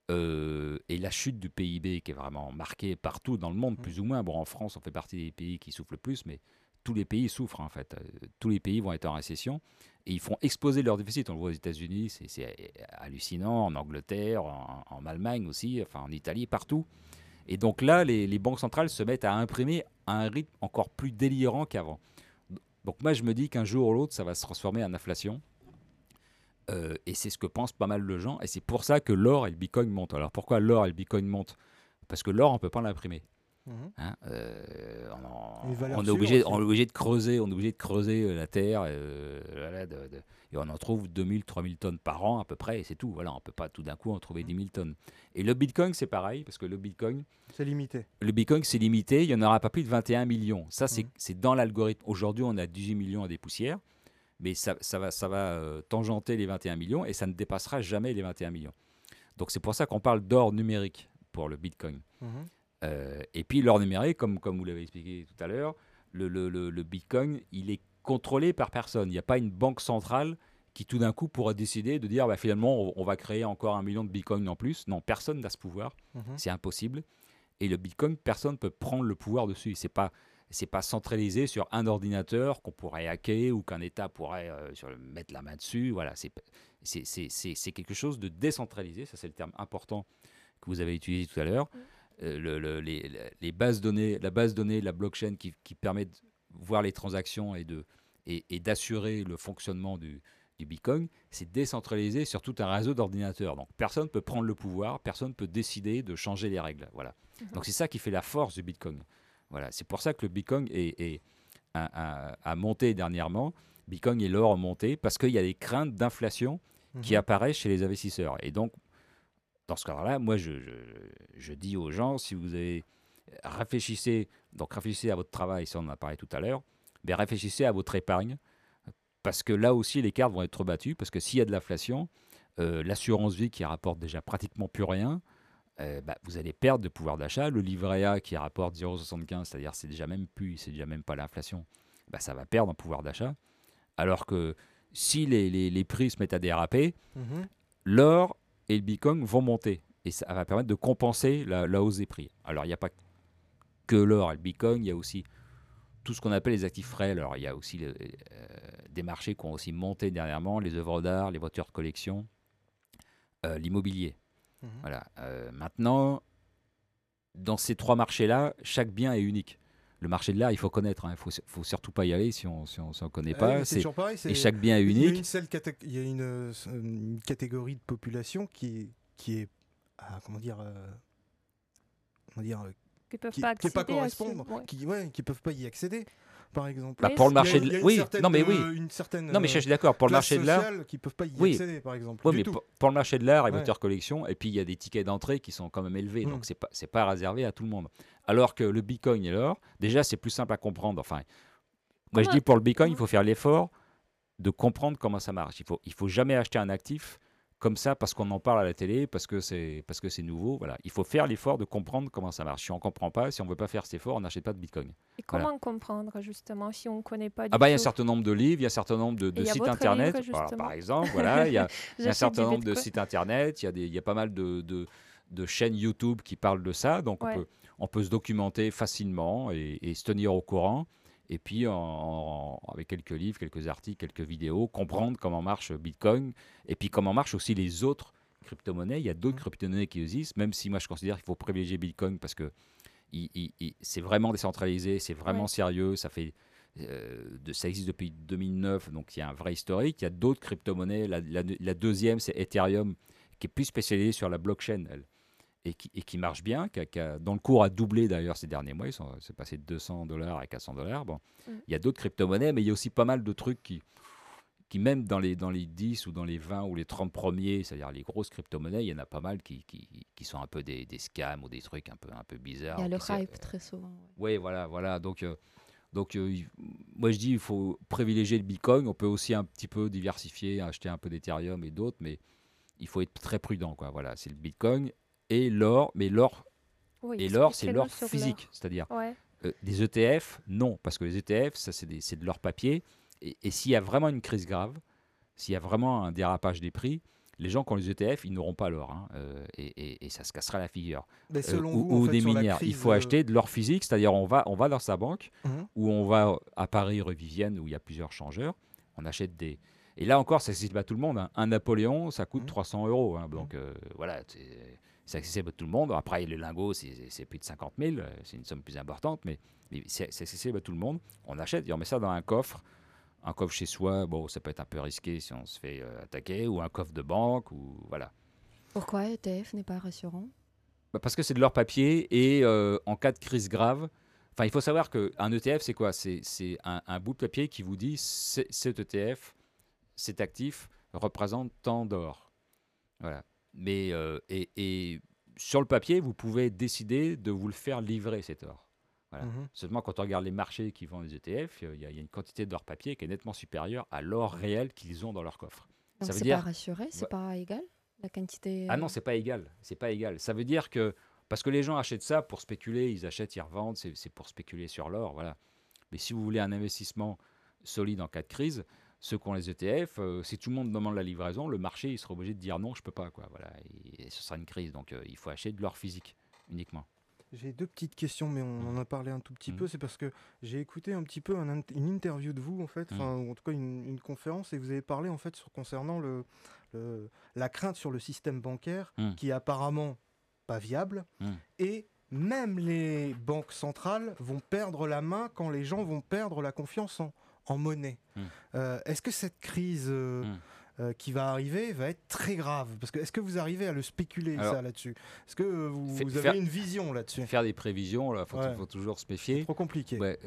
et la chute du PIB qui est vraiment marquée partout dans le monde, plus ou moins. Bon, en France, on fait partie des pays qui souffrent le plus, mais tous les pays souffrent en fait. Tous les pays vont être en récession et ils font exploser leur déficit. On le voit aux États-Unis, c'est hallucinant, en Angleterre, en Allemagne aussi, enfin en Italie, partout. Et donc là, les banques centrales se mettent à imprimer à un rythme encore plus délirant qu'avant. Donc moi, je me dis qu'un jour ou l'autre, ça va se transformer en inflation. Et c'est ce que pensent pas mal de gens. Et c'est pour ça que l'or et le Bitcoin montent. Alors pourquoi l'or et le Bitcoin montent? Parce que l'or, on ne peut pas l'imprimer. Hein, on est obligé de creuser, la terre, et on en trouve 2000, 3000 tonnes par an à peu près, et c'est tout. Voilà, on ne peut pas tout d'un coup en trouver 10 000 tonnes. Et le Bitcoin, c'est pareil, parce que le Bitcoin, c'est limité. Il n'y en aura pas plus de 21 millions. Ça, c'est dans l'algorithme. Aujourd'hui, on a 18 millions à des poussières, mais ça va tangenter les 21 millions, et ça ne dépassera jamais les 21 millions. Donc c'est pour ça qu'on parle d'or numérique pour le Bitcoin. Et puis l'or numérique, comme vous l'avez expliqué tout à l'heure, le Bitcoin, il est contrôlé par personne. Il n'y a pas une banque centrale qui tout d'un coup pourra décider de dire finalement on va créer encore 1 million de Bitcoin en plus. Non, personne n'a ce pouvoir. C'est impossible. Et le Bitcoin, personne ne peut prendre le pouvoir dessus. C'est pas centralisé sur un ordinateur qu'on pourrait hacker ou qu'un État pourrait mettre la main dessus. Voilà, c'est quelque chose de décentralisé. Ça, c'est le terme important que vous avez utilisé tout à l'heure. Les bases données, la base donnée, la blockchain qui permet de voir les transactions et d'assurer le fonctionnement du Bitcoin, c'est décentralisé sur tout un réseau d'ordinateurs. Donc personne ne peut prendre le pouvoir, personne ne peut décider de changer les règles. Voilà. Donc c'est ça qui fait la force du Bitcoin. Voilà. C'est pour ça que le Bitcoin a monté dernièrement. Bitcoin et l'or ont monté parce qu'il y a des craintes d'inflation qui apparaissent chez les investisseurs. Et donc, dans ce cas-là, moi, je dis aux gens, si vous avez réfléchissez à votre travail, ça on en a parlé tout à l'heure, mais réfléchissez à votre épargne, parce que là aussi, les cartes vont être rebattues, parce que s'il y a de l'inflation, l'assurance vie qui rapporte déjà pratiquement plus rien, vous allez perdre de pouvoir d'achat. Le livret A qui rapporte 0,75, c'est-à-dire c'est déjà même pas l'inflation, ça va perdre en pouvoir d'achat. Alors que si les prix se mettent à déraper, l'or et le Bitcoin vont monter. Et ça va permettre de compenser la hausse des prix. Alors, il n'y a pas que l'or et le Bitcoin, il y a aussi tout ce qu'on appelle les actifs réels. Alors, il y a aussi des marchés qui ont aussi monté dernièrement, les œuvres d'art, les voitures de collection, l'immobilier. Voilà. Maintenant, dans ces trois marchés-là, chaque bien est unique. Le marché de l'art, il faut connaître. Il ne faut surtout pas y aller si on ne connaît pas. C'est toujours pareil. Et chaque bien est unique. Il y a une catégorie de population qui est qui ne peuvent pas accéder pas correspondre, qui peuvent pas y accéder. Par exemple. Pour le marché de oui, non mais oui. Non mais je suis d'accord. Pour le marché de l'art, qui peuvent pas y accéder, par exemple. Oui, mais pour le marché de l'art et voitures collection, et puis il y a des tickets d'entrée qui sont quand même élevés, donc c'est pas réservé à tout le monde. Alors que le Bitcoin et l'or, déjà c'est plus simple à comprendre. Enfin, moi je dis pour le Bitcoin, il faut faire l'effort de comprendre comment ça marche. Il faut jamais acheter un actif comme ça parce qu'on en parle à la télé, parce que c'est nouveau. Voilà. Il faut faire l'effort de comprendre comment ça marche. Si on ne comprend pas, si on ne veut pas faire cet effort, on n'achète pas de Bitcoin. Et comment comprendre justement si on ne connaît pas du tout? Il y a un certain nombre de livres, il y a un certain nombre de sites internet. Voilà, par exemple, il y a un certain nombre de sites internet, il y a pas mal de chaînes YouTube qui parlent de ça. Donc on peut se documenter facilement et se tenir au courant. Et puis, avec quelques livres, quelques articles, quelques vidéos, comprendre comment marche Bitcoin et puis comment marchent aussi les autres crypto-monnaies. Il y a d'autres crypto-monnaies qui existent, même si moi, je considère qu'il faut privilégier Bitcoin parce que c'est vraiment décentralisé, c'est vraiment sérieux. Ça existe depuis 2009, donc il y a un vrai historique. Il y a d'autres crypto-monnaies. La deuxième, c'est Ethereum, qui est plus spécialisée sur la blockchain, elle. Et qui marche bien, dont le cours a doublé d'ailleurs ces derniers mois. C'est passé de $200 à $400. Bon. Il y a d'autres crypto-monnaies, mais il y a aussi pas mal de trucs qui même dans les 10 ou dans les 20 ou les 30 premiers, c'est-à-dire les grosses crypto-monnaies, il y en a pas mal qui sont un peu des scams ou des trucs un peu bizarres. Il y a le hype très souvent. Oui, voilà. Donc moi je dis il faut privilégier le Bitcoin. On peut aussi un petit peu diversifier, acheter un peu d'Ethereum et d'autres, mais il faut être très prudent, quoi. Voilà, c'est le Bitcoin et l'or, mais l'or, Oui, et l'or, c'est expliquez-nous l'or sur physique, c'est-à-dire l'or. Ouais. des ETF, non, parce que les ETF, ça c'est de l'or papier, et s'il y a vraiment une crise grave, s'il y a vraiment un dérapage des prix, les gens qui ont les ETF, ils n'auront pas l'or, hein, et ça se cassera la figure. Mais selon Ou vous, en ou fait, des sur la minières. Il crise, faut acheter de l'or physique, c'est-à-dire on va dans sa banque, mhm, ou on va à Paris, rue Vivienne, où il y a plusieurs changeurs, on achète des... Et là encore, ça accessible à tout le monde, hein. Un Napoléon, ça coûte mhm, 300 euros, hein, donc voilà, c'est accessible à tout le monde. Après, les lingots, c'est plus de 50 000, c'est une somme plus importante, mais c'est accessible à tout le monde. On achète et on met ça dans un coffre. Un coffre chez soi, bon, ça peut être un peu risqué si on se fait attaquer, ou un coffre de banque, ou voilà. Pourquoi ETF n'est pas rassurant? Bah, parce que c'est de leur papier, et en cas de crise grave, enfin, il faut savoir qu'un ETF, c'est quoi? C'est un bout de papier qui vous dit cet ETF, cet actif représente tant d'or. Voilà. Mais et sur le papier, vous pouvez décider de vous le faire livrer, cet or. Voilà. mhm. Seulement, quand on regarde les marchés qui vendent les ETF, il y a une quantité d'or papier qui est nettement supérieure à l'or réel qu'ils ont dans leur coffre. Donc Ça veut c'est pas dire... rassuré, c'est Ouais. pas égal la quantité. Ah non, c'est pas égal. C'est pas égal. Ça veut dire que... Parce que les gens achètent ça pour spéculer, ils achètent, ils revendent, c'est pour spéculer sur l'or, voilà. Mais si vous voulez un investissement solide en cas de crise, ceux qui ont les ETF, si tout le monde demande la livraison, le marché il sera obligé de dire non, je peux pas, quoi. Voilà, et ce sera une crise. Donc il faut acheter de l'or physique uniquement. J'ai deux petites questions, mais on en a parlé un tout petit peu. Mhm. C'est parce que j'ai écouté un petit peu une interview de vous, en fait, Mhm. enfin, ou en tout cas une conférence, et vous avez parlé en fait concernant la crainte sur le système bancaire, Mhm. qui est apparemment pas viable, Mhm. et même les banques centrales vont perdre la main quand les gens vont perdre la confiance en monnaie. Mhm. Est-ce que cette crise Mhm. qui va arriver va être très grave? Parce que est-ce que vous arrivez à le spéculer, Alors, ça, là-dessus? Est-ce que vous avez faire- une vision là-dessus? Faire des prévisions, il Ouais. faut toujours se C'est méfier. trop compliqué. Ouais,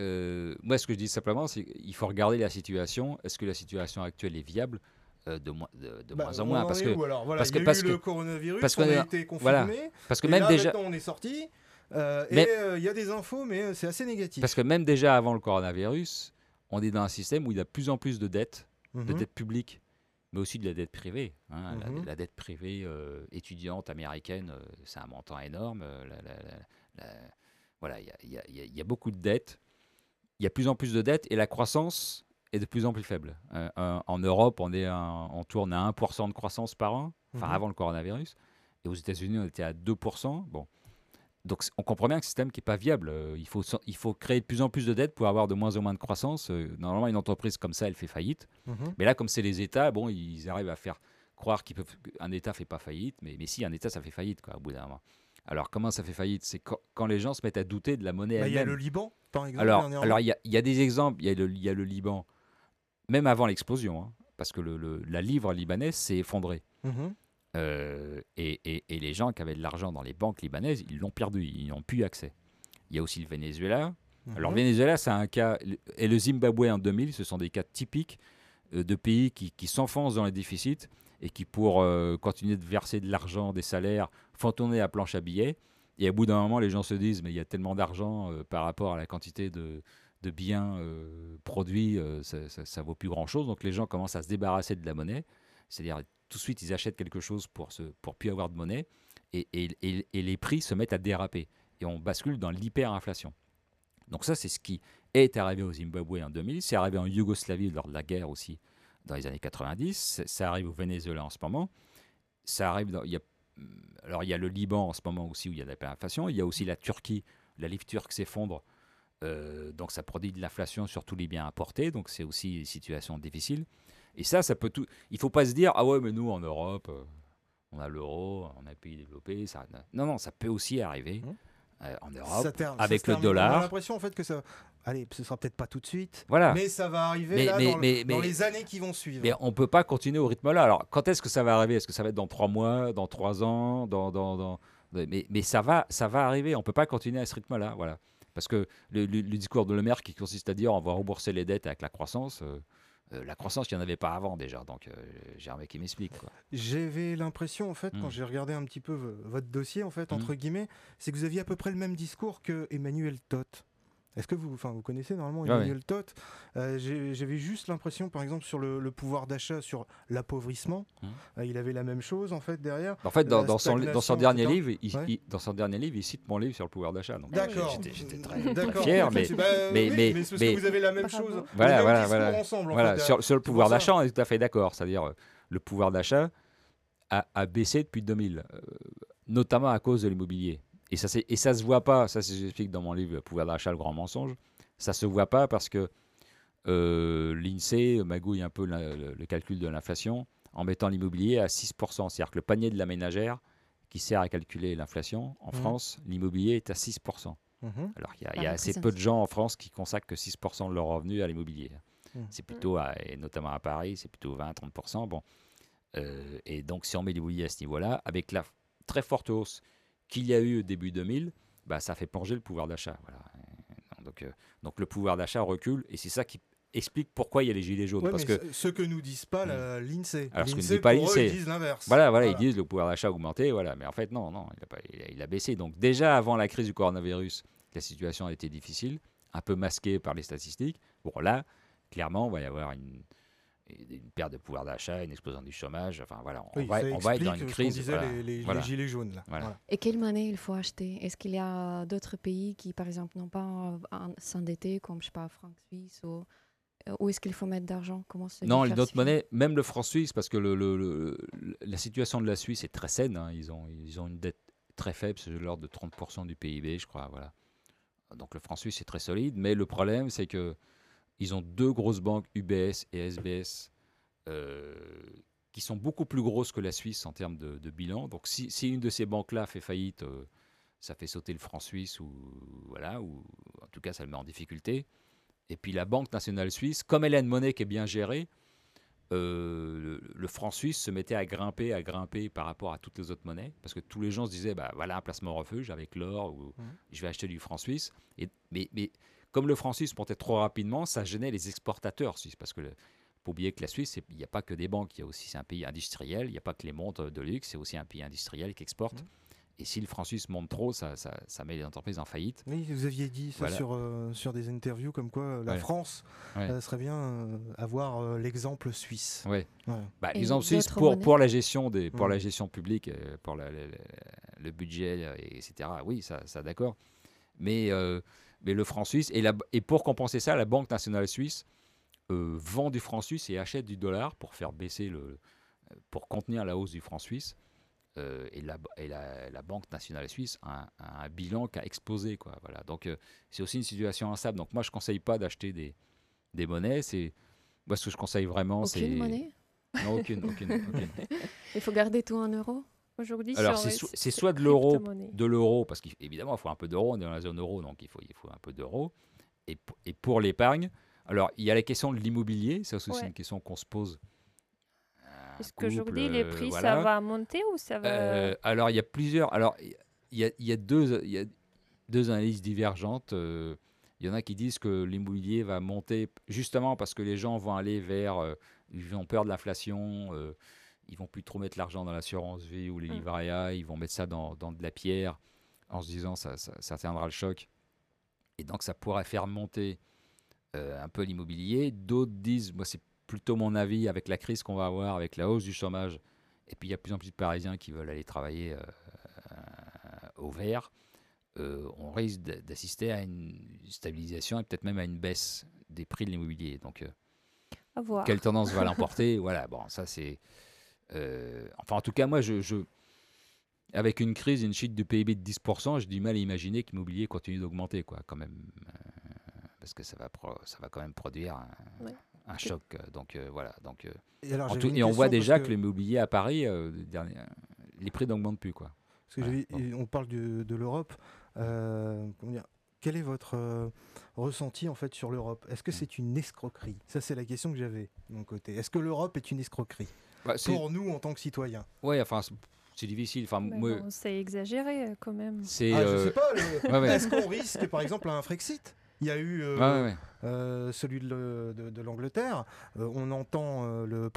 moi, ce que je dis simplement, c'est qu'il faut regarder la situation. Est-ce que la situation actuelle est viable? De Bah, moins en on moins, en parce est que où alors? Voilà, parce il que y a parce eu que le coronavirus, parce on a que été voilà, confinés, parce que et même là déjà maintenant on est sorti, mais- et il y a des infos, mais c'est assez négatif. parce que même déjà avant le coronavirus, on est dans un système où il y a de plus en plus de dettes Mhm. publiques, mais aussi de la dette privée, hein. La Mhm. dette privée étudiante américaine, c'est un montant énorme. Voilà, il y a beaucoup de dettes. Il y a de plus en plus de dettes, et la croissance est de plus en plus faible. En Europe, on tourne à 1% de croissance par an, enfin Mhm. avant le coronavirus. Et aux États-Unis, on était à 2%. Bon. Donc on comprend bien que c'est un système qui n'est pas viable. Il faut créer de plus en plus de dettes pour avoir de moins en moins de croissance. Normalement, une entreprise comme ça, elle fait faillite. Mhm. Mais là, comme c'est les États, bon, ils arrivent à faire croire qu'un État ne fait pas faillite. Mais si, un État, ça fait faillite, quoi, au bout d'un moment. Alors, comment ça fait faillite? C'est quand les gens se mettent à douter de la monnaie Bah, il y a elle-même. le Liban, par exemple, Alors, dernièrement. il y a des exemples. Il y a le Liban, même avant l'explosion, hein, parce que la livre libanaise s'est effondrée. Mhm. Et les gens qui avaient de l'argent dans les banques libanaises, ils l'ont perdu, ils n'ont plus accès. Il y a aussi le Venezuela. Alors, le Mhm. Venezuela, c'est un cas, et le Zimbabwe en 2000, ce sont des cas typiques de pays qui s'enfoncent dans les déficits, et qui, pour continuer de verser de l'argent, des salaires, font tourner la planche à billets. Et au bout d'un moment, les gens se disent, mais il y a tellement d'argent par rapport à la quantité de biens produits, ça vaut plus grand-chose. Donc les gens commencent à se débarrasser de la monnaie. C'est-à-dire, tout de suite, ils achètent quelque chose pour plus avoir de monnaie. Et les prix se mettent à déraper. Et on bascule dans l'hyperinflation. Donc ça, c'est ce qui est arrivé au Zimbabwe en 2000. C'est arrivé en Yougoslavie lors de la guerre aussi, dans les années 90. Ça arrive au Venezuela en ce moment. Ça arrive alors, il y a le Liban en ce moment aussi, où il y a de l'hyperinflation. Il y a aussi la Turquie. La livre turque s'effondre. Donc ça produit de l'inflation sur tous les biens importés. Donc c'est aussi une situation difficile. Et ça peut tout... Il ne faut pas se dire, ah ouais, mais nous, en Europe, on a l'euro, on a un pays développé. Ça... Non, ça peut aussi arriver en Europe, avec le On a dollar. l'impression en fait que ça... Allez, ce sera peut-être pas tout de suite, Voilà. mais ça va arriver Mais- là, mais- dans mais- les années qui vont suivre. Mais on ne peut pas continuer au rythme-là. Alors, quand est-ce que ça va arriver? Est-ce que ça va être dans 3 mois, dans 3 ans Mais ça va arriver. On ne peut pas continuer à ce rythme-là. Voilà. Parce que le discours de Le Maire qui consiste à dire on va rembourser les dettes avec la croissance, il n'y en avait pas avant déjà. Donc, j'ai un mec qui m'explique, quoi. J'avais l'impression, en fait, quand j'ai regardé un petit peu votre dossier, en fait, entre guillemets, c'est que vous aviez à peu près le même discours que Emmanuel Todt. Est-ce que vous connaissez normalement Ouais, Emmanuel Todt? J'avais juste l'impression, par exemple, sur le pouvoir d'achat, sur l'appauvrissement, il avait la même chose en fait derrière. En fait, La dans son stagnation, dernier etc. livre, Ouais. dans son dernier livre, il cite mon livre sur le pouvoir d'achat. Donc D'accord. j'étais très D'accord. fier, Ok, mais c'est- bah, mais- oui, mais- mais c'est parce mais- que vous avez la même Bravo. chose. Voilà, le même voilà, discours voilà. ensemble. En Voilà, fait, sur le c'est pour pouvoir ça. d'achat, on est tout à fait d'accord. C'est-à-dire, le pouvoir d'achat a baissé depuis 2000, notamment à cause de l'immobilier. Et ça se voit pas, ça j'explique dans mon livre Pouvoir d'achat, le grand mensonge. Ça se voit pas parce que l'INSEE magouille un peu le calcul de l'inflation en mettant l'immobilier à 6%. C'est-à-dire que le panier de la ménagère, qui sert à calculer l'inflation, en France, l'immobilier est à 6%. Mhm. Alors qu'il Ça y a assez représente. peu de gens en France qui consacrent que 6% de leur revenu à l'immobilier. Mhm. C'est plutôt, et notamment à Paris, c'est plutôt 20-30%. Bon. Et donc, si on met l'immobilier à ce niveau-là, avec la très forte hausse qu'il y a eu au début 2000, bah, ça fait plonger le pouvoir d'achat. Voilà. Donc le pouvoir d'achat recule, et c'est ça qui explique pourquoi il y a les gilets jaunes. Ouais, parce mais que, ce que nous disent pas l'INSEE. Alors, ce que ne L'INSEE, dit pas pour eux, l'INSEE. ils disent l'inverse. voilà, ils disent le pouvoir d'achat a augmenté, voilà. Mais en fait, non, il a baissé. Donc déjà, avant la crise du coronavirus, la situation a été difficile, un peu masquée par les statistiques. Bon, là, clairement, il va y avoir une perte de pouvoir d'achat, une explosion du chômage. Enfin, voilà, on Oui, va ça être dans explique une ce crise. qu'on disait, Voilà, les voilà. gilets jaunes. Là. Voilà. Voilà. Et quelle monnaie il faut acheter? Est-ce qu'il y a d'autres pays qui, par exemple, n'ont pas à s'endetter, comme, je sais pas, franc suisse, ou est-ce qu'il faut mettre d'argent? Comment se Non, les autres diversifier? monnaies, même le franc suisse, parce que la situation de la Suisse est très saine. Hein. Ils ont une dette très faible, c'est de l'ordre de 30% du PIB, je crois. Voilà. Donc le franc suisse est très solide, mais le problème, c'est que ils ont deux grosses banques, UBS et SBS, qui sont beaucoup plus grosses que la Suisse en termes de bilan. Donc si une de ces banques-là fait faillite, ça fait sauter le franc suisse, ou en tout cas ça le met en difficulté. Et puis la Banque nationale suisse, comme elle a une monnaie qui est bien gérée, le franc suisse se mettait à grimper par rapport à toutes les autres monnaies, parce que tous les gens se disaient, bah voilà un placement refuge avec l'or, ou je vais acheter du franc suisse. Mais comme le franc suisse montait trop rapidement, ça gênait les exportateurs suisses, parce que faut oublier que la Suisse, il n'y a pas que des banques, c'est un pays industriel, il n'y a pas que les montres de luxe, c'est aussi un pays industriel qui exporte. Et si le franc suisse monte trop, ça met les entreprises en faillite. Oui, vous aviez dit ça Voilà. sur des interviews, comme quoi la France serait bien avoir l'exemple suisse. Ouais. Ouais. Bah, Et l'exemple suisse d'autres pour monnaies? la gestion pour la gestion publique, pour le budget, etc. Oui, ça d'accord. Mais le franc suisse, et pour compenser ça, la Banque nationale suisse vend du franc suisse et achète du dollar pour faire baisser pour contenir la hausse du franc suisse. Et la Banque nationale suisse a un bilan qui a explosé, quoi. Voilà. Donc c'est aussi une situation instable. Donc moi je ne conseille pas d'acheter des monnaies. Moi ce que je conseille vraiment, c'est... Aucune monnaie? Non, aucune. Il faut garder tout en euros? Aujourd'hui, Alors c'est soit de l'euro, parce qu'évidemment il faut un peu d'euros, on est dans la zone euro, donc il faut un peu d'euros. Et pour l'épargne, alors il y a la question de l'immobilier, c'est aussi une question qu'on se pose. Est-ce qu'aujourd'hui les prix ça va monter ou ça va... Alors il y a plusieurs... Alors il y a deux analyses divergentes. Il y en a qui disent que l'immobilier va monter justement parce que les gens vont aller vers... ils ont peur de l'inflation, ils vont plus trop mettre l'argent dans l'assurance vie ou les livrets A, ils vont mettre ça dans de la pierre en se disant ça tiendra le choc. Et donc ça pourrait faire monter un peu l'immobilier. D'autres disent, moi c'est plutôt mon avis, avec la crise qu'on va avoir, avec la hausse du chômage, et puis il y a de plus en plus de Parisiens qui veulent aller travailler au vert, on risque d'assister à une stabilisation et peut-être même à une baisse des prix de l'immobilier. Donc, à voir. Quelle tendance va l'emporter? Voilà, bon, ça c'est... enfin, en tout cas, moi, avec une crise, une chute du PIB de 10%, j'ai du mal à imaginer que l'immobilier continue d'augmenter, quoi, quand même. Parce que ça va quand même produire un choc. Donc, voilà. Donc, et on voit déjà que l'immobilier à Paris, les prix n'augmentent plus, quoi. Parce que on parle de l'Europe. Quel est votre ressenti en fait sur l'Europe? Est-ce que c'est une escroquerie? Ça, c'est la question que j'avais de mon côté. Est-ce que l'Europe est une escroquerie pour nous en tant que citoyens? Oui, enfin, c'est difficile. Enfin, moi, bon, c'est exagéré quand même. Je sais pas. Est-ce qu'on risque, par exemple, un Frexit? Il y a eu celui de l'Angleterre. On entend le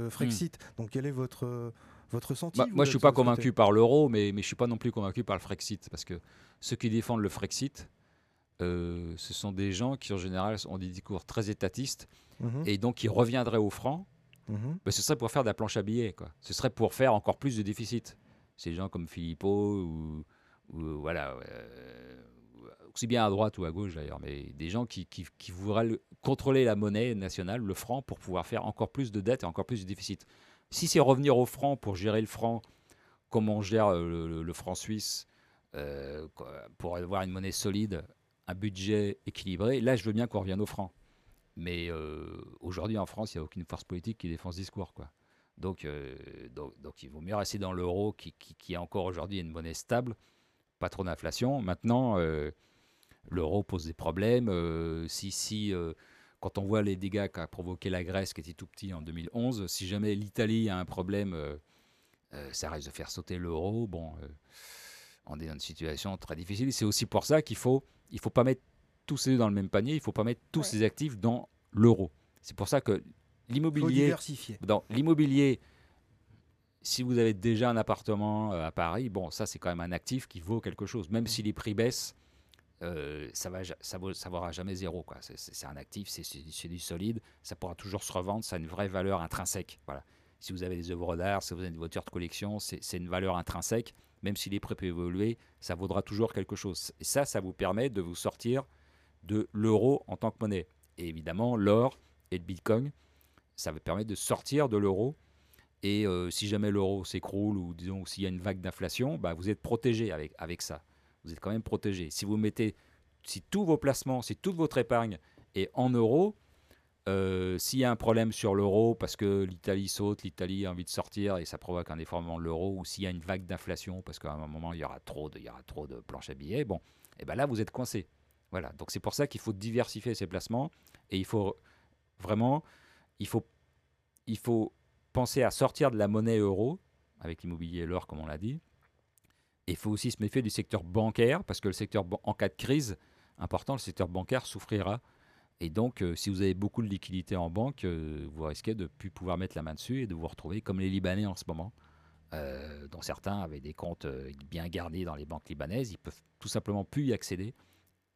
Frexit. Donc, quel est votre ressenti? Moi, je ne suis pas convaincu par l'euro, mais je ne suis pas non plus convaincu par le Frexit. Parce que ceux qui défendent le Frexit ce sont des gens qui, en général, ont des discours très étatistes Mhm. et donc qui reviendraient au franc. Mhm. Ce serait pour faire de la planche à billets, quoi. Ce serait pour faire encore plus de déficit. Ces gens comme Philippot ou voilà, aussi bien à droite ou à gauche d'ailleurs, mais des gens qui voudraient contrôler la monnaie nationale, le franc, pour pouvoir faire encore plus de dettes et encore plus de déficit. Si c'est revenir au franc pour gérer le franc, comme on gère le franc suisse, pour avoir une monnaie solide, un budget équilibré, là je veux bien qu'on revienne au franc. Mais aujourd'hui, en France, il n'y a aucune force politique qui défend ce discours, quoi. Donc il vaut mieux rester dans l'euro qui est encore aujourd'hui une monnaie stable, pas trop d'inflation. Maintenant, l'euro pose des problèmes. Quand on voit les dégâts qu'a provoqué la Grèce, qui était tout petit en 2011, si jamais l'Italie a un problème, ça risque de faire sauter l'euro. Bon, on est dans une situation très difficile. C'est aussi pour ça il faut pas mettre tous ses œufs dans le même panier. Il ne faut pas mettre tous Ouais. ses actifs dans l'euro. C'est pour ça que Faut l'immobilier, diversifier. dans l'immobilier, si vous avez déjà un appartement à Paris, bon, ça c'est quand même un actif qui vaut quelque chose. Même si les prix baissent, ça vaudra jamais zéro, quoi. C'est un actif, c'est du solide, ça pourra toujours se revendre, ça a une vraie valeur intrinsèque. Voilà. Si vous avez des œuvres d'art, si vous avez une voiture de collection, c'est une valeur intrinsèque. Même si les prix peuvent évoluer, ça vaudra toujours quelque chose. Et ça vous permet de vous sortir de l'euro en tant que monnaie. Et évidemment, l'or et le bitcoin, ça va permettre de sortir de l'euro. Et si jamais l'euro s'écroule ou disons s'il y a une vague d'inflation, bah, vous êtes protégé avec ça. Vous êtes quand même protégé. Si tous vos placements, si toute votre épargne est en euros, s'il y a un problème sur l'euro parce que l'Italie saute, l'Italie a envie de sortir et ça provoque un effondrement de l'euro, ou s'il y a une vague d'inflation parce qu'à un moment il y aura trop de planches à billets, bon, et ben là vous êtes coincé. Voilà. Donc c'est pour ça qu'il faut diversifier ses placements et il faut vraiment, il faut, il faut penser à sortir de la monnaie euro avec l'immobilier et l'or comme on l'a dit. Et il faut aussi se méfier du secteur bancaire parce que en cas de crise important, le secteur bancaire souffrira. Et donc, si vous avez beaucoup de liquidités en banque, vous risquez de ne plus pouvoir mettre la main dessus et de vous retrouver comme les Libanais en ce moment, dont certains avaient des comptes bien gardés dans les banques libanaises. Ils peuvent tout simplement plus y accéder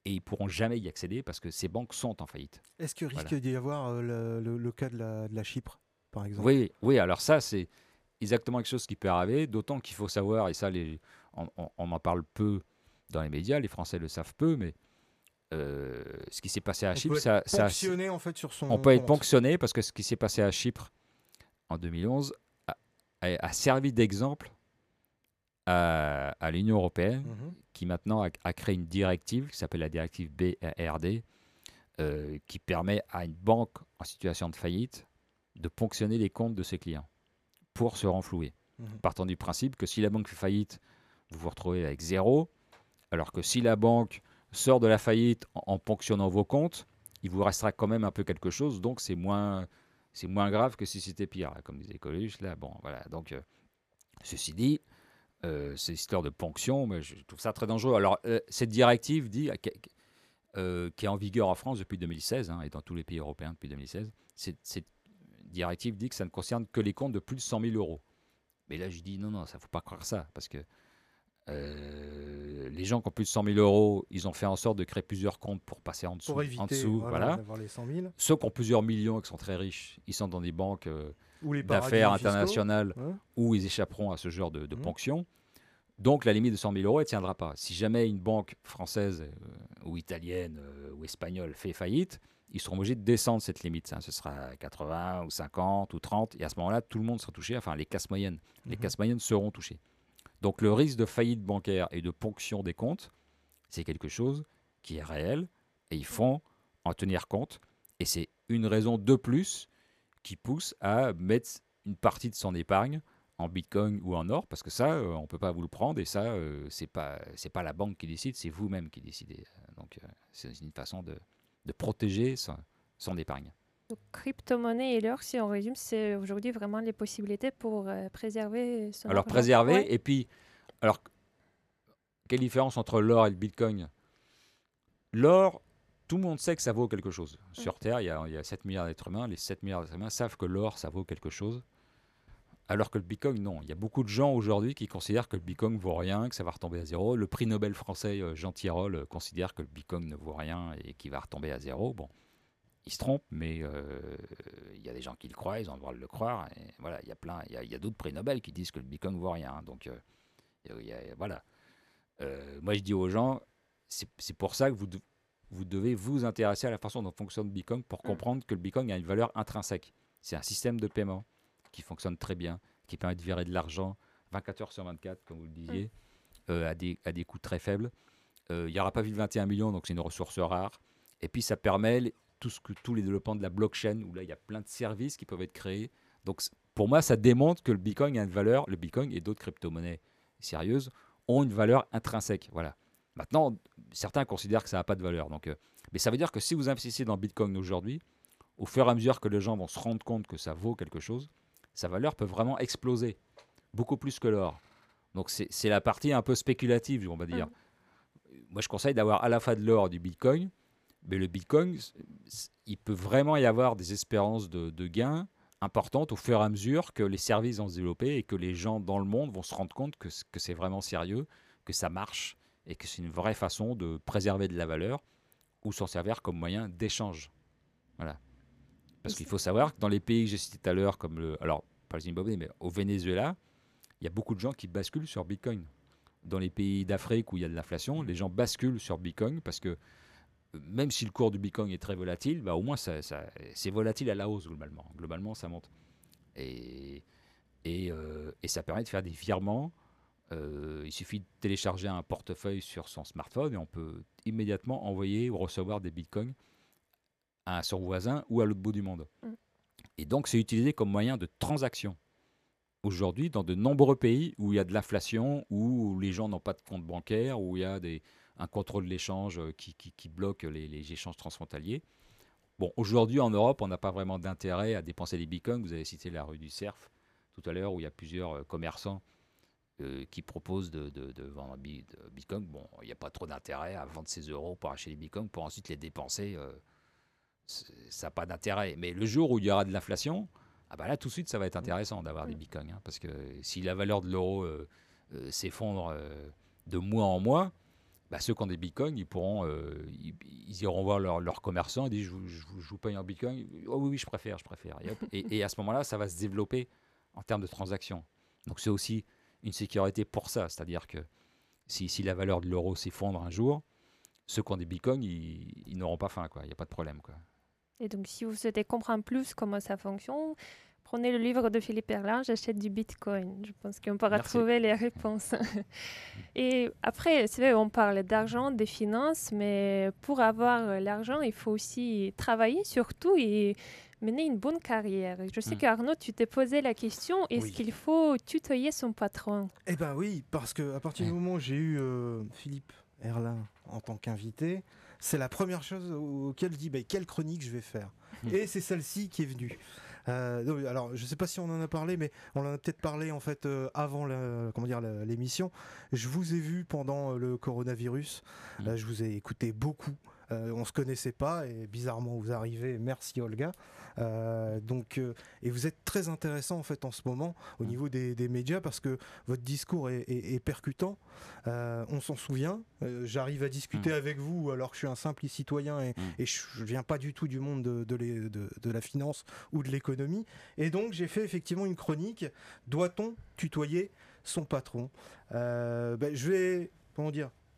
et ils pourront jamais y accéder parce que ces banques sont en faillite. Est-ce que risque Voilà. d'y avoir le cas de la Chypre, par exemple? Oui, oui, alors ça, c'est exactement quelque chose qui peut arriver, d'autant qu'il faut savoir, et ça, on en parle peu dans les médias, les Français le savent peu, mais ce qui s'est passé à On Chypre, peut être ponctionné en fait sur on son peut être compte. ponctionné parce que ce qui s'est passé à Chypre en 2011 a servi d'exemple à l'Union européenne Mhm. qui maintenant a créé une directive qui s'appelle la directive BRRD qui permet à une banque en situation de faillite de ponctionner les comptes de ses clients pour se renflouer. Mhm. Partant du principe que si la banque fait faillite, vous vous retrouvez avec zéro, alors que si la banque sort de la faillite en ponctionnant vos comptes, il vous restera quand même un peu quelque chose, donc c'est moins grave que si c'était pire, là, comme disait Coluche. Là, bon, voilà. Donc, ceci dit, ces histoires de ponction, mais je trouve ça très dangereux. Alors, cette directive dit, qui est en vigueur en France depuis 2016 et dans tous les pays européens depuis 2016, cette directive dit que ça ne concerne que les comptes de plus de 100 000 euros. Mais là, je dis non, ça ne faut pas croire ça, parce que les gens qui ont plus de 100 000 euros, ils ont fait en sorte de créer plusieurs comptes pour passer en dessous. Pour éviter Voilà. d'avoir les 100 000. Ceux qui ont plusieurs millions et qui sont très riches, ils sont dans des banques Ou les d'affaires paradis fiscaux. internationales Hein. où ils échapperont à ce genre de Mhm. ponction. Donc la limite de 100 000 euros, elle ne tiendra pas. Si jamais une banque française ou italienne ou espagnole fait faillite, ils seront obligés de descendre cette limite. Ce sera 80 ou 50 ou 30. Et à ce moment-là, tout le monde sera touché. Enfin, les classes moyennes. Les classes moyennes seront touchées. Donc le risque de faillite bancaire et de ponction des comptes, c'est quelque chose qui est réel et il faut en tenir compte. Et c'est une raison de plus qui pousse à mettre une partie de son épargne en bitcoin ou en or, parce que ça, on ne peut pas vous le prendre, et ça, c'est pas la banque qui décide, c'est vous-même qui décidez. Donc, c'est une façon de protéger son épargne. Donc, crypto-monnaie et l'or, si on résume, c'est aujourd'hui vraiment les possibilités pour préserver son Alors, argent. préserver, Ouais. et puis, alors, quelle différence entre l'or et le bitcoin? L'or, tout le monde sait que ça vaut quelque chose. Sur Terre, il y a 7 milliards d'êtres humains. Les 7 milliards d'êtres humains savent que l'or, ça vaut quelque chose. Alors que le Bitcoin, non. Il y a beaucoup de gens aujourd'hui qui considèrent que le Bitcoin vaut rien, que ça va retomber à zéro. Le prix Nobel français Jean Tirole considère que le Bitcoin ne vaut rien et qu'il va retomber à zéro. Bon, il se trompe, mais il y a des gens qui le croient, ils ont le droit de le croire. Et voilà, il y a d'autres prix Nobel qui disent que le Bitcoin ne vaut rien. Donc voilà. Moi, je dis aux gens, c'est pour ça que vous devez vous intéresser à la façon dont fonctionne le Bitcoin pour comprendre que le Bitcoin a une valeur intrinsèque. C'est un système de paiement qui fonctionne très bien, qui permet de virer de l'argent 24 heures sur 24, comme vous le disiez, à des coûts très faibles. Il n'y aura pas 21 millions, donc c'est une ressource rare. Et puis ça permet tous les développements de la blockchain, où là il y a plein de services qui peuvent être créés. Donc pour moi, ça démontre que le Bitcoin a une valeur, le Bitcoin et d'autres crypto-monnaies sérieuses ont une valeur intrinsèque. Voilà. Maintenant, certains considèrent que ça n'a pas de valeur. Donc, mais ça veut dire que si vous investissez dans Bitcoin aujourd'hui, au fur et à mesure que les gens vont se rendre compte que ça vaut quelque chose, sa valeur peut vraiment exploser, beaucoup plus que l'or. Donc c'est la partie un peu spéculative, on va dire. Moi, je conseille d'avoir à la fois de l'or et du Bitcoin, mais le Bitcoin, il peut vraiment y avoir des espérances de gains importantes au fur et à mesure que les services vont se développer et que les gens dans le monde vont se rendre compte que c'est vraiment sérieux, que ça marche et que c'est une vraie façon de préserver de la valeur ou s'en servir comme moyen d'échange. Voilà. Parce qu'il faut savoir que dans les pays que j'ai cités tout à l'heure, comme alors pas le Zimbabwe, mais au Venezuela, il y a beaucoup de gens qui basculent sur Bitcoin. Dans les pays d'Afrique où il y a de l'inflation, les gens basculent sur Bitcoin parce que même si le cours du Bitcoin est très volatile, bah au moins c'est volatile à la hausse globalement. Globalement, ça monte. Et ça permet de faire des virements. Il suffit de télécharger un portefeuille sur son smartphone et on peut immédiatement envoyer ou recevoir des Bitcoins à son voisin ou à l'autre bout du monde. Et donc, c'est utilisé comme moyen de transaction. Aujourd'hui, dans de nombreux pays où il y a de l'inflation, où les gens n'ont pas de compte bancaire, où il y a un contrôle de l'échange qui bloque les échanges transfrontaliers. Bon, aujourd'hui, en Europe, on n'a pas vraiment d'intérêt à dépenser des bitcoins. Vous avez cité la rue du Cerf tout à l'heure, où il y a plusieurs commerçants qui proposent de vendre des bitcoins. Bon, il n'y a pas trop d'intérêt à vendre ces euros pour acheter des bitcoins, pour ensuite les dépenser. Ça n'a pas d'intérêt. Mais le jour où il y aura de l'inflation, ah bah là, tout de suite, ça va être intéressant d'avoir des bitcoins. Hein, parce que si la valeur de l'euro s'effondre de mois en mois, bah, ceux qui ont des bitcoins, ils iront voir leur commerçant et disent je vous paye en bitcoin. Oh oui, je préfère. Et à ce moment-là, ça va se développer en termes de transactions. Donc c'est aussi une sécurité pour ça. C'est-à-dire que si la valeur de l'euro s'effondre un jour, ceux qui ont des bitcoins, ils n'auront pas faim. Il n'y a pas de problème. Quoi. Et donc, si vous souhaitez comprendre plus comment ça fonctionne, prenez le livre de Philippe Erlin, J'achète du Bitcoin. Je pense qu'on pourra trouver les réponses. Et après, c'est vrai, on parle d'argent, des finances, mais pour avoir l'argent, il faut aussi travailler surtout et mener une bonne carrière. Je sais qu'Arnaud, tu t'es posé la question, est-ce qu'il faut tutoyer son patron? Eh bien oui, parce qu'à partir du moment où j'ai eu Philippe Erlin en tant qu'invité, c'est la première chose auquel je dis quelle chronique je vais faire. Et c'est celle-ci qui est venue. Alors, je ne sais pas si on en a parlé, mais on en a peut-être parlé en fait avant l'émission. Je vous ai vu pendant le coronavirus. Je vous ai écouté beaucoup. On ne se connaissait pas et bizarrement vous arrivez. Merci Olga. Et vous êtes très intéressant en fait en ce moment au niveau des médias parce que votre discours est percutant. On s'en souvient. J'arrive à discuter avec vous alors que je suis un simple citoyen et je viens pas du tout du monde de la finance ou de l'économie. Et donc j'ai fait effectivement une chronique. Doit-on tutoyer son patron? Je vais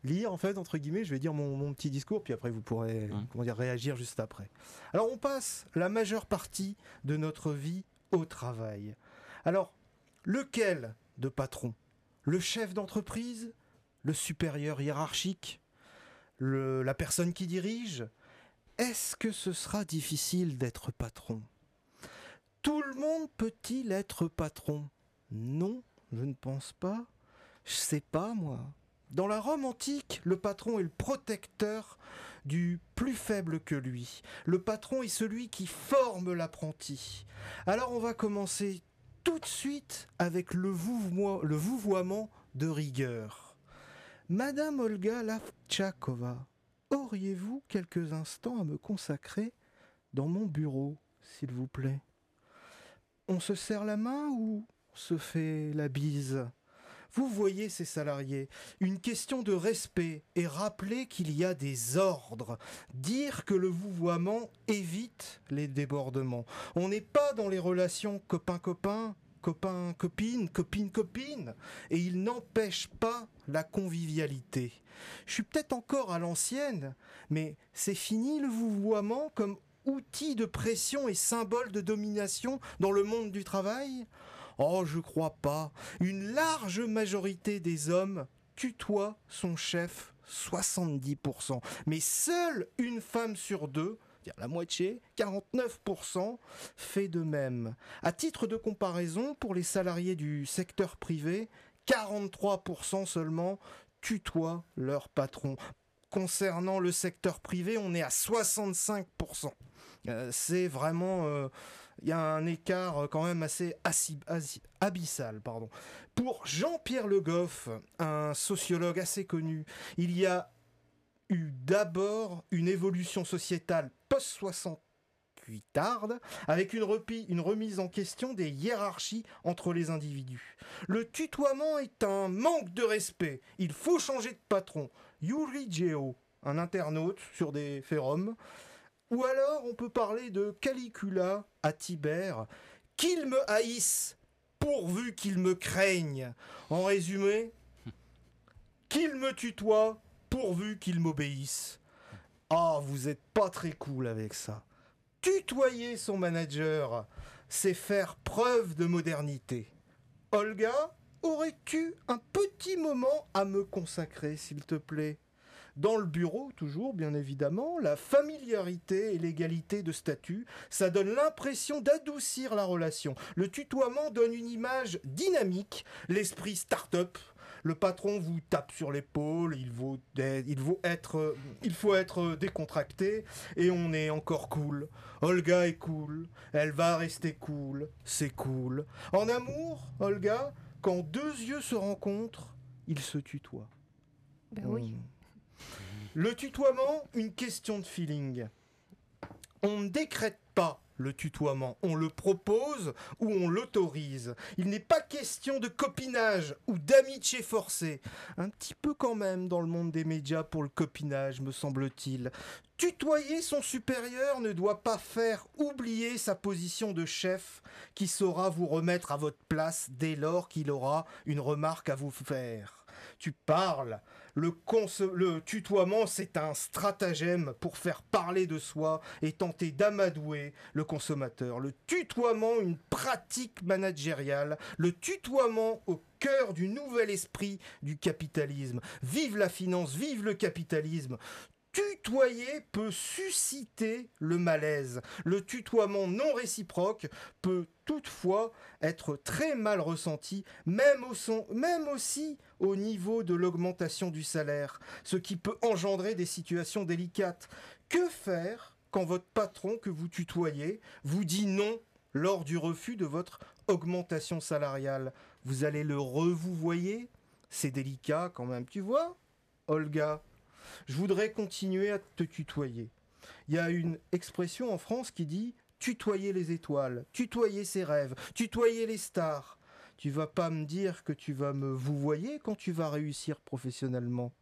lire en fait entre guillemets, je vais dire mon petit discours puis après vous pourrez réagir juste après. Alors on passe la majeure partie de notre vie au travail. Alors lequel de patron? Le chef d'entreprise? Le supérieur hiérarchique? La personne qui dirige? Est-ce que ce sera difficile d'être patron? Tout le monde peut-il être patron? Non, je ne pense pas. Je sais pas moi. Dans la Rome antique, le patron est le protecteur du plus faible que lui. Le patron est celui qui forme l'apprenti. Alors on va commencer tout de suite avec le vouvoiement de rigueur. Madame Olga Lavtchakova, auriez-vous quelques instants à me consacrer dans mon bureau, s'il vous plaît? On se serre la main ou se fait la bise. Vous voyez ces salariés, une question de respect et rappeler qu'il y a des ordres. Dire que le vouvoiement évite les débordements. On n'est pas dans les relations copain-copain, copain-copine, copine-copine. Et il n'empêche pas la convivialité. Je suis peut-être encore à l'ancienne, mais c'est fini le vouvoiement comme outil de pression et symbole de domination dans le monde du travail ? Oh, je crois pas. Une large majorité des hommes tutoie son chef, 70%. Mais seule une femme sur deux, c'est-à-dire la moitié, 49%, fait de même. À titre de comparaison, pour les salariés du secteur privé, 43% seulement tutoient leur patron. Concernant le secteur privé, on est à 65%. C'est vraiment... il y a un écart quand même assez abyssal. Pour Jean-Pierre Le Goff, un sociologue assez connu, il y a eu d'abord une évolution sociétale post-68 tarde, avec une remise en question des hiérarchies entre les individus. Le tutoiement est un manque de respect. Il faut changer de patron. Yuri Geo, un internaute sur des forums. Ou alors on peut parler de Calicula à Tibère, qu'il me haïsse pourvu qu'il me craigne. En résumé, qu'il me tutoie pourvu qu'il m'obéisse. Ah, vous êtes pas très cool avec ça. Tutoyer son manager, c'est faire preuve de modernité. Olga, aurais-tu un petit moment à me consacrer, s'il te plaît ? Dans le bureau, toujours, bien évidemment, la familiarité et l'égalité de statut, ça donne l'impression d'adoucir la relation. Le tutoiement donne une image dynamique, l'esprit start-up. Le patron vous tape sur l'épaule, il faut être décontracté, et on est encore cool. Olga est cool, elle va rester cool, c'est cool. En amour, Olga, quand deux yeux se rencontrent, ils se tutoient. Ben oui. Le tutoiement, une question de feeling. On ne décrète pas le tutoiement, on le propose ou on l'autorise. Il n'est pas question de copinage ou d'amitié forcée. Un petit peu quand même dans le monde des médias pour le copinage, me semble-t-il. Tutoyer son supérieur ne doit pas faire oublier sa position de chef qui saura vous remettre à votre place dès lors qu'il aura une remarque à vous faire. Tu parles. Le tutoiement, c'est un stratagème pour faire parler de soi et tenter d'amadouer le consommateur. Le tutoiement, une pratique managériale. Le tutoiement au cœur du nouvel esprit du capitalisme. Vive la finance, vive le capitalisme. Tutoyer peut susciter le malaise. Le tutoiement non réciproque peut toutefois être très mal ressenti, même aussi au niveau de l'augmentation du salaire, ce qui peut engendrer des situations délicates. Que faire quand votre patron que vous tutoyez vous dit non lors du refus de votre augmentation salariale? Vous allez le revouvoyer? C'est délicat quand même, tu vois, Olga? Je voudrais continuer à te tutoyer. Il y a une expression en France qui dit « tutoyer les étoiles, tutoyer ses rêves, tutoyer les stars ». Tu vas pas me dire que tu vas me vouvoyer quand tu vas réussir professionnellement.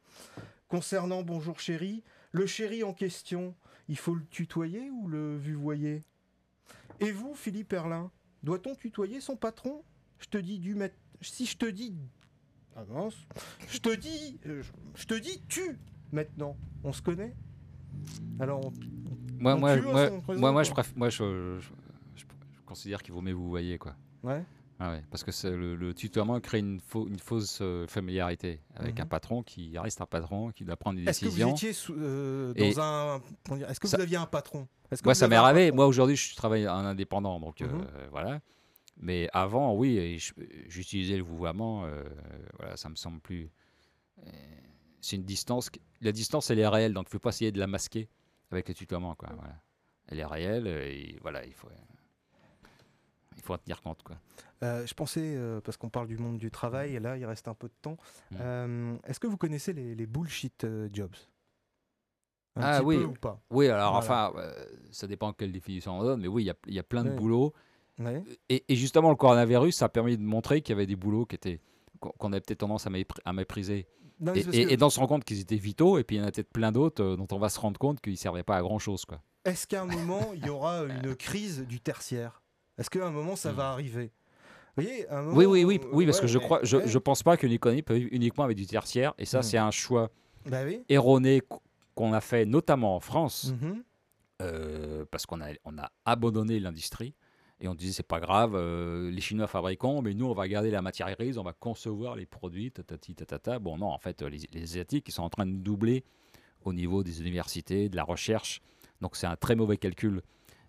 Concernant Bonjour chéri, le chéri en question, il faut le tutoyer ou le vuvoyer? Et vous, Philippe Erlin, doit-on tutoyer son patron? Je te dis du mettre... Si je te dis... Ah mince. Je te dis tu... Maintenant, on se connaît? Alors, je considère qu'il vaut mieux vous voyez quoi. Ouais. Ah ouais, parce que le tutoiement crée une fausse familiarité avec un patron qui reste un patron, qui doit prendre des décisions. Est-ce que vous étiez Est-ce que vous aviez un patron? Moi, ça m'est arrivé. Moi, aujourd'hui, je travaille en indépendant, donc voilà. Mais avant, oui, j'utilisais le vouvoiement. Voilà, ça me semble plus. C'est une distance. La distance, elle est réelle, donc il ne faut pas essayer de la masquer avec le tutoiement, quoi. Voilà. Elle est réelle, et voilà, il faut en tenir compte, quoi. Je pensais, parce qu'on parle du monde du travail, et là, il reste un peu de temps. Est-ce que vous connaissez les bullshit jobs? Oui. Peu ou pas? Oui, alors voilà. enfin, ça dépend de quelle définition on donne, mais oui, il y a plein de boulots Ouais. Et justement, le coronavirus, ça a permis de montrer qu'il y avait des boulots qu'on avait peut-être tendance à mépriser. Non, mais c'est parce Et que d'en se rendre compte qu'ils étaient vitaux, et puis il y en a peut-être plein d'autres dont on va se rendre compte qu'ils ne servaient pas à grand-chose, quoi. est-ce qu'à un moment, il y aura une crise du tertiaire? Est-ce qu'à un moment, ça va arriver? Vous voyez, à un moment, Oui, parce que ouais, je pense pas qu'une économie peut vivre uniquement avec du tertiaire, et ça, Hmm. c'est un choix Bah oui. erroné qu'on a fait notamment en France, Mhm. parce on a abandonné l'industrie, et on disait c'est pas grave, les Chinois fabriquons, mais nous on va garder la matière grise, on va concevoir les produits, tatati tatata. Bon non, en fait, les Asiatiques ils sont en train de doubler au niveau des universités, de la recherche, donc c'est un très mauvais calcul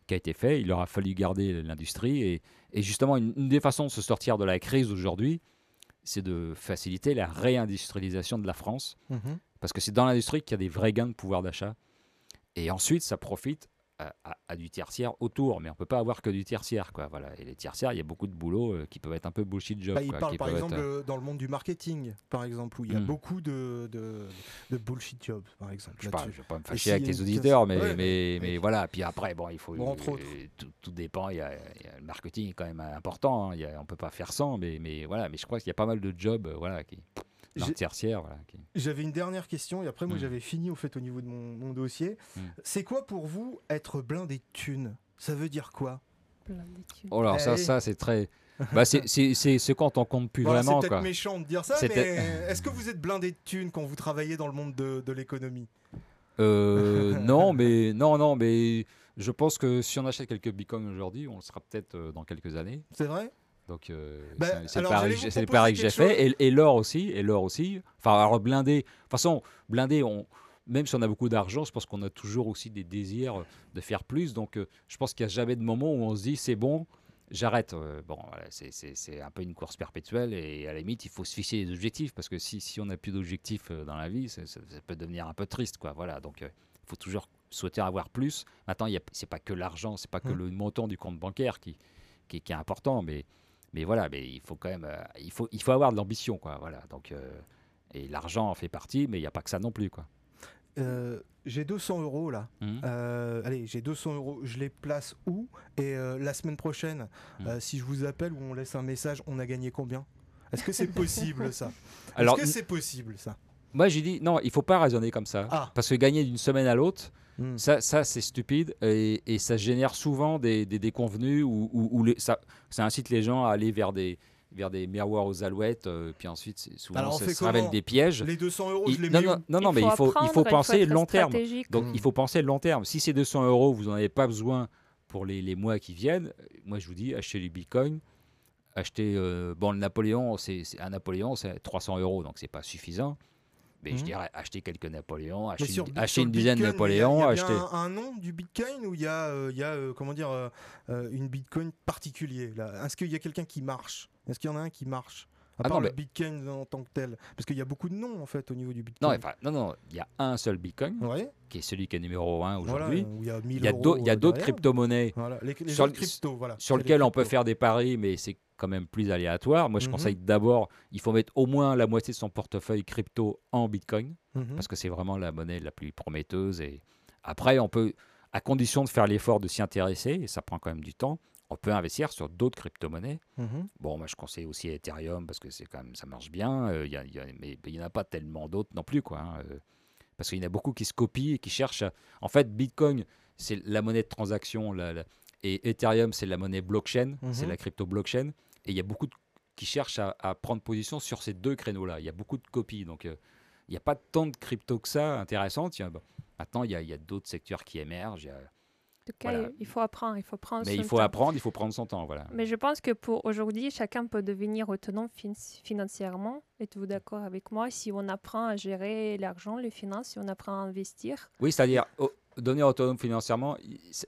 qui a été fait. Il leur a fallu garder l'industrie, et justement une des façons de se sortir de la crise aujourd'hui, c'est de faciliter la réindustrialisation de la France, Mhm. parce que c'est dans l'industrie qu'il y a des vrais gains de pouvoir d'achat. Et ensuite, ça profite à du tertiaire autour. Mais on ne peut pas avoir que du tertiaire, quoi. Voilà. Et les tertiaires, il y a beaucoup de boulots qui peuvent être un peu bullshit job. Bah, il Quoi, parle qui par peuvent exemple être, dans le monde du marketing, par exemple, où il y a Hmm. beaucoup de bullshit jobs, par exemple. je ne là-dessus. vais pas me Et fâcher s'il y a avec les une auditeurs, ouais, mais voilà. Puis après, bon, il faut. Bon, entre autres. Tout dépend. Le marketing est quand même important. Hein. On ne peut pas faire sans. Mais voilà. Mais je crois qu'il y a pas mal de jobs voilà, dans le J'ai- tertiaire. Voilà, J'avais une dernière question et après moi Hmm. j'avais fini au fait au niveau de mon dossier. Hmm. C'est quoi pour vous être blindé de thunes? Ça veut dire quoi? Plein d'études. Oh, alors Eh, ça c'est très. Bah, c'est quand on compte plus voilà, c'est vraiment, peut-être quoi. méchant de dire ça, C'est mais peut-être- est-ce que vous êtes blindé de thunes quand vous travaillez dans le monde de l'économie? Non, mais je pense que si on achète quelques bitcoins aujourd'hui, on le sera peut-être dans quelques années. C'est vrai? Donc Bah, c'est le alors, pari, j'allais vous c'est le proposer pari que j'ai quelque fait. chose. Et l'or aussi. Enfin, alors blindé. De toute façon, blindé, même si on a beaucoup d'argent, je pense qu'on a toujours aussi des désirs de faire plus. Donc je pense qu'il n'y a jamais de moment où on se dit c'est bon, j'arrête. Bon, voilà, c'est un peu une course perpétuelle, et à la limite, il faut se fixer des objectifs, parce que si on n'a plus d'objectifs dans la vie, ça peut devenir un peu triste, quoi. Voilà, donc il faut toujours souhaiter avoir plus. Maintenant, c'est pas que l'argent, c'est pas que le montant du compte bancaire qui est important, mais voilà, mais il faut quand même, il faut avoir de l'ambition, quoi. Voilà, donc et l'argent en fait partie, mais il n'y a pas que ça non plus, quoi. J'ai 200 euros là. Mhm. Allez, j'ai 200 euros. Je les place où? Et la semaine prochaine, si je vous appelle ou on laisse un message, on a gagné combien? Est-ce que c'est possible ça? Alors, Est-ce que c'est possible ça? moi j'ai dit non, il faut pas raisonner comme ça, Ah. parce que gagner d'une semaine à l'autre, Hmm. ça c'est stupide, et ça génère souvent des déconvenus où ça incite les gens à aller vers des miroirs aux alouettes, puis ensuite souvent Alors, on ça fait se révèle comment? des pièges. Les 200 euros, je les Non, mets où? non, mais il faut apprendre, penser être long terme. stratégique. Donc il faut penser long terme. Si ces 200 euros, vous n'en avez pas besoin pour les mois qui viennent, moi je vous dis, achetez du Bitcoin, achetez, bon, le Napoléon, un Napoléon, c'est 300 euros, donc c'est pas suffisant. Mais je dirais, achetez quelques Napoléons, Mais achetez sur une le dizaine de Bitcoin, Napoléons, il y a achetez. bien un nom du Bitcoin ou il y a comment dire une Bitcoin particulier là? Est-ce qu'il y a quelqu'un qui marche? Est-ce qu'il y en a un qui marche? À Ah part non, le mais- Bitcoin en tant que tel, parce qu'il y a beaucoup de noms en fait au niveau du Non, Bitcoin. non, il y a un seul Bitcoin, Ouais. qui est celui qui est numéro 1 Voilà, aujourd'hui. où il y a 1000 Il y a euros d'autres derrière. crypto-monnaies Voilà, les sur autres cryptos, voilà. sur C'est les lesquelles on peut cryptos. faire des paris, mais c'est quand même plus aléatoire. Moi, je Mhm. conseille d'abord, il faut mettre au moins la moitié de son portefeuille crypto en Bitcoin, Mhm. parce que c'est vraiment la monnaie la plus prometteuse. Et après, on peut, à condition de faire l'effort de s'y intéresser, et ça prend quand même du temps, on peut investir sur d'autres crypto-monnaies. Mhm. Bon, moi, je conseille aussi Ethereum, parce que c'est quand même, ça marche bien. Mais il n'y en a pas tellement d'autres non plus, quoi. Hein, parce qu'il y en a beaucoup qui se copient et qui cherchent. En fait, Bitcoin, c'est la monnaie de transaction, et Ethereum, c'est la monnaie blockchain, c'est Mhm. la crypto blockchain. Et il y a beaucoup qui cherchent à prendre position sur ces deux créneaux-là. Il y a beaucoup de copies, donc il n'y a pas tant de crypto que ça intéressantes. Maintenant, il y a d'autres secteurs qui émergent. En tout cas, Voilà. il faut apprendre, il faut prendre Mais son il faut temps. apprendre, il faut prendre son temps, voilà. Mais je pense que pour aujourd'hui, chacun peut devenir autonome financièrement. Êtes-vous d'accord avec moi? Si on apprend à gérer l'argent, les finances, si on apprend à investir. Oui, c'est-à-dire devenir autonome financièrement,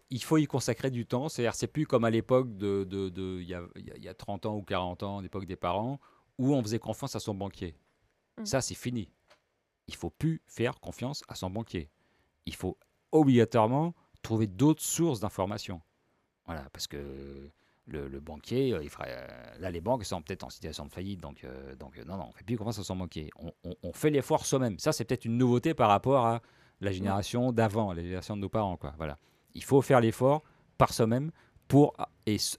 il faut y consacrer du temps. C'est-à-dire, c'est plus comme à l'époque il y a 30 ans ou 40 ans, à l'époque des parents, où on faisait confiance à son banquier. Ça, c'est fini. Il faut plus faire confiance à son banquier. Il faut obligatoirement trouver d'autres sources d'informations. Voilà, parce que le banquier, là, les banques sont peut-être en situation de faillite, donc non, on ne fait plus confiance à son banquier. On fait l'effort soi-même. Ça, c'est peut-être une nouveauté par rapport à la génération d'avant, la génération de nos parents, quoi. Voilà. Il faut faire l'effort par soi-même,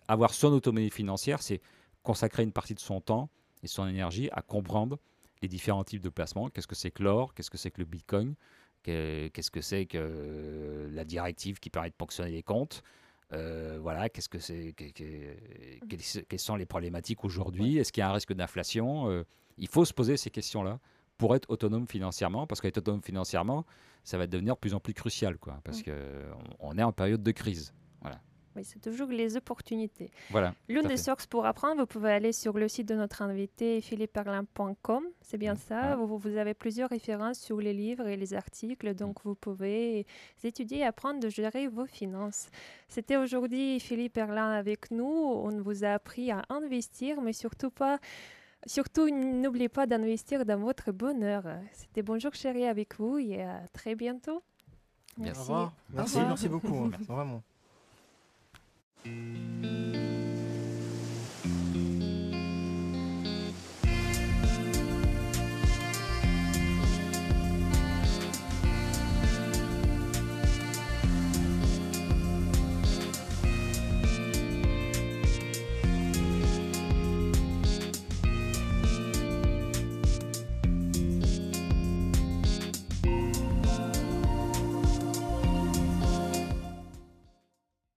avoir son autonomie financière, c'est consacrer une partie de son temps et son énergie à comprendre les différents types de placements. Qu'est-ce que c'est que l'or? Qu'est-ce que c'est que le Bitcoin? Qu'est-ce que c'est que la directive qui permet de ponctionner les comptes? Voilà, qu'est-ce que c'est, quelles sont les problématiques aujourd'hui? Est-ce qu'il y a un risque d'inflation? Il faut se poser ces questions-là pour être autonome financièrement, parce qu'être autonome financièrement, ça va devenir de plus en plus crucial, quoi, parce qu'on est en période de crise. Voilà. Oui, c'est toujours les opportunités. Voilà. L'une des sources pour apprendre, vous pouvez aller sur le site de notre invité, philippeperlin.com. C'est bien ça. Ouais. Vous avez plusieurs références sur les livres et les articles. Donc, vous pouvez étudier et apprendre de gérer vos finances. C'était aujourd'hui Philippe Perlin avec nous. On vous a appris à investir, mais surtout, n'oubliez pas d'investir dans votre bonheur. C'était Bonjour Chérie avec vous et à très bientôt. Merci. Au revoir. Merci beaucoup. Vraiment.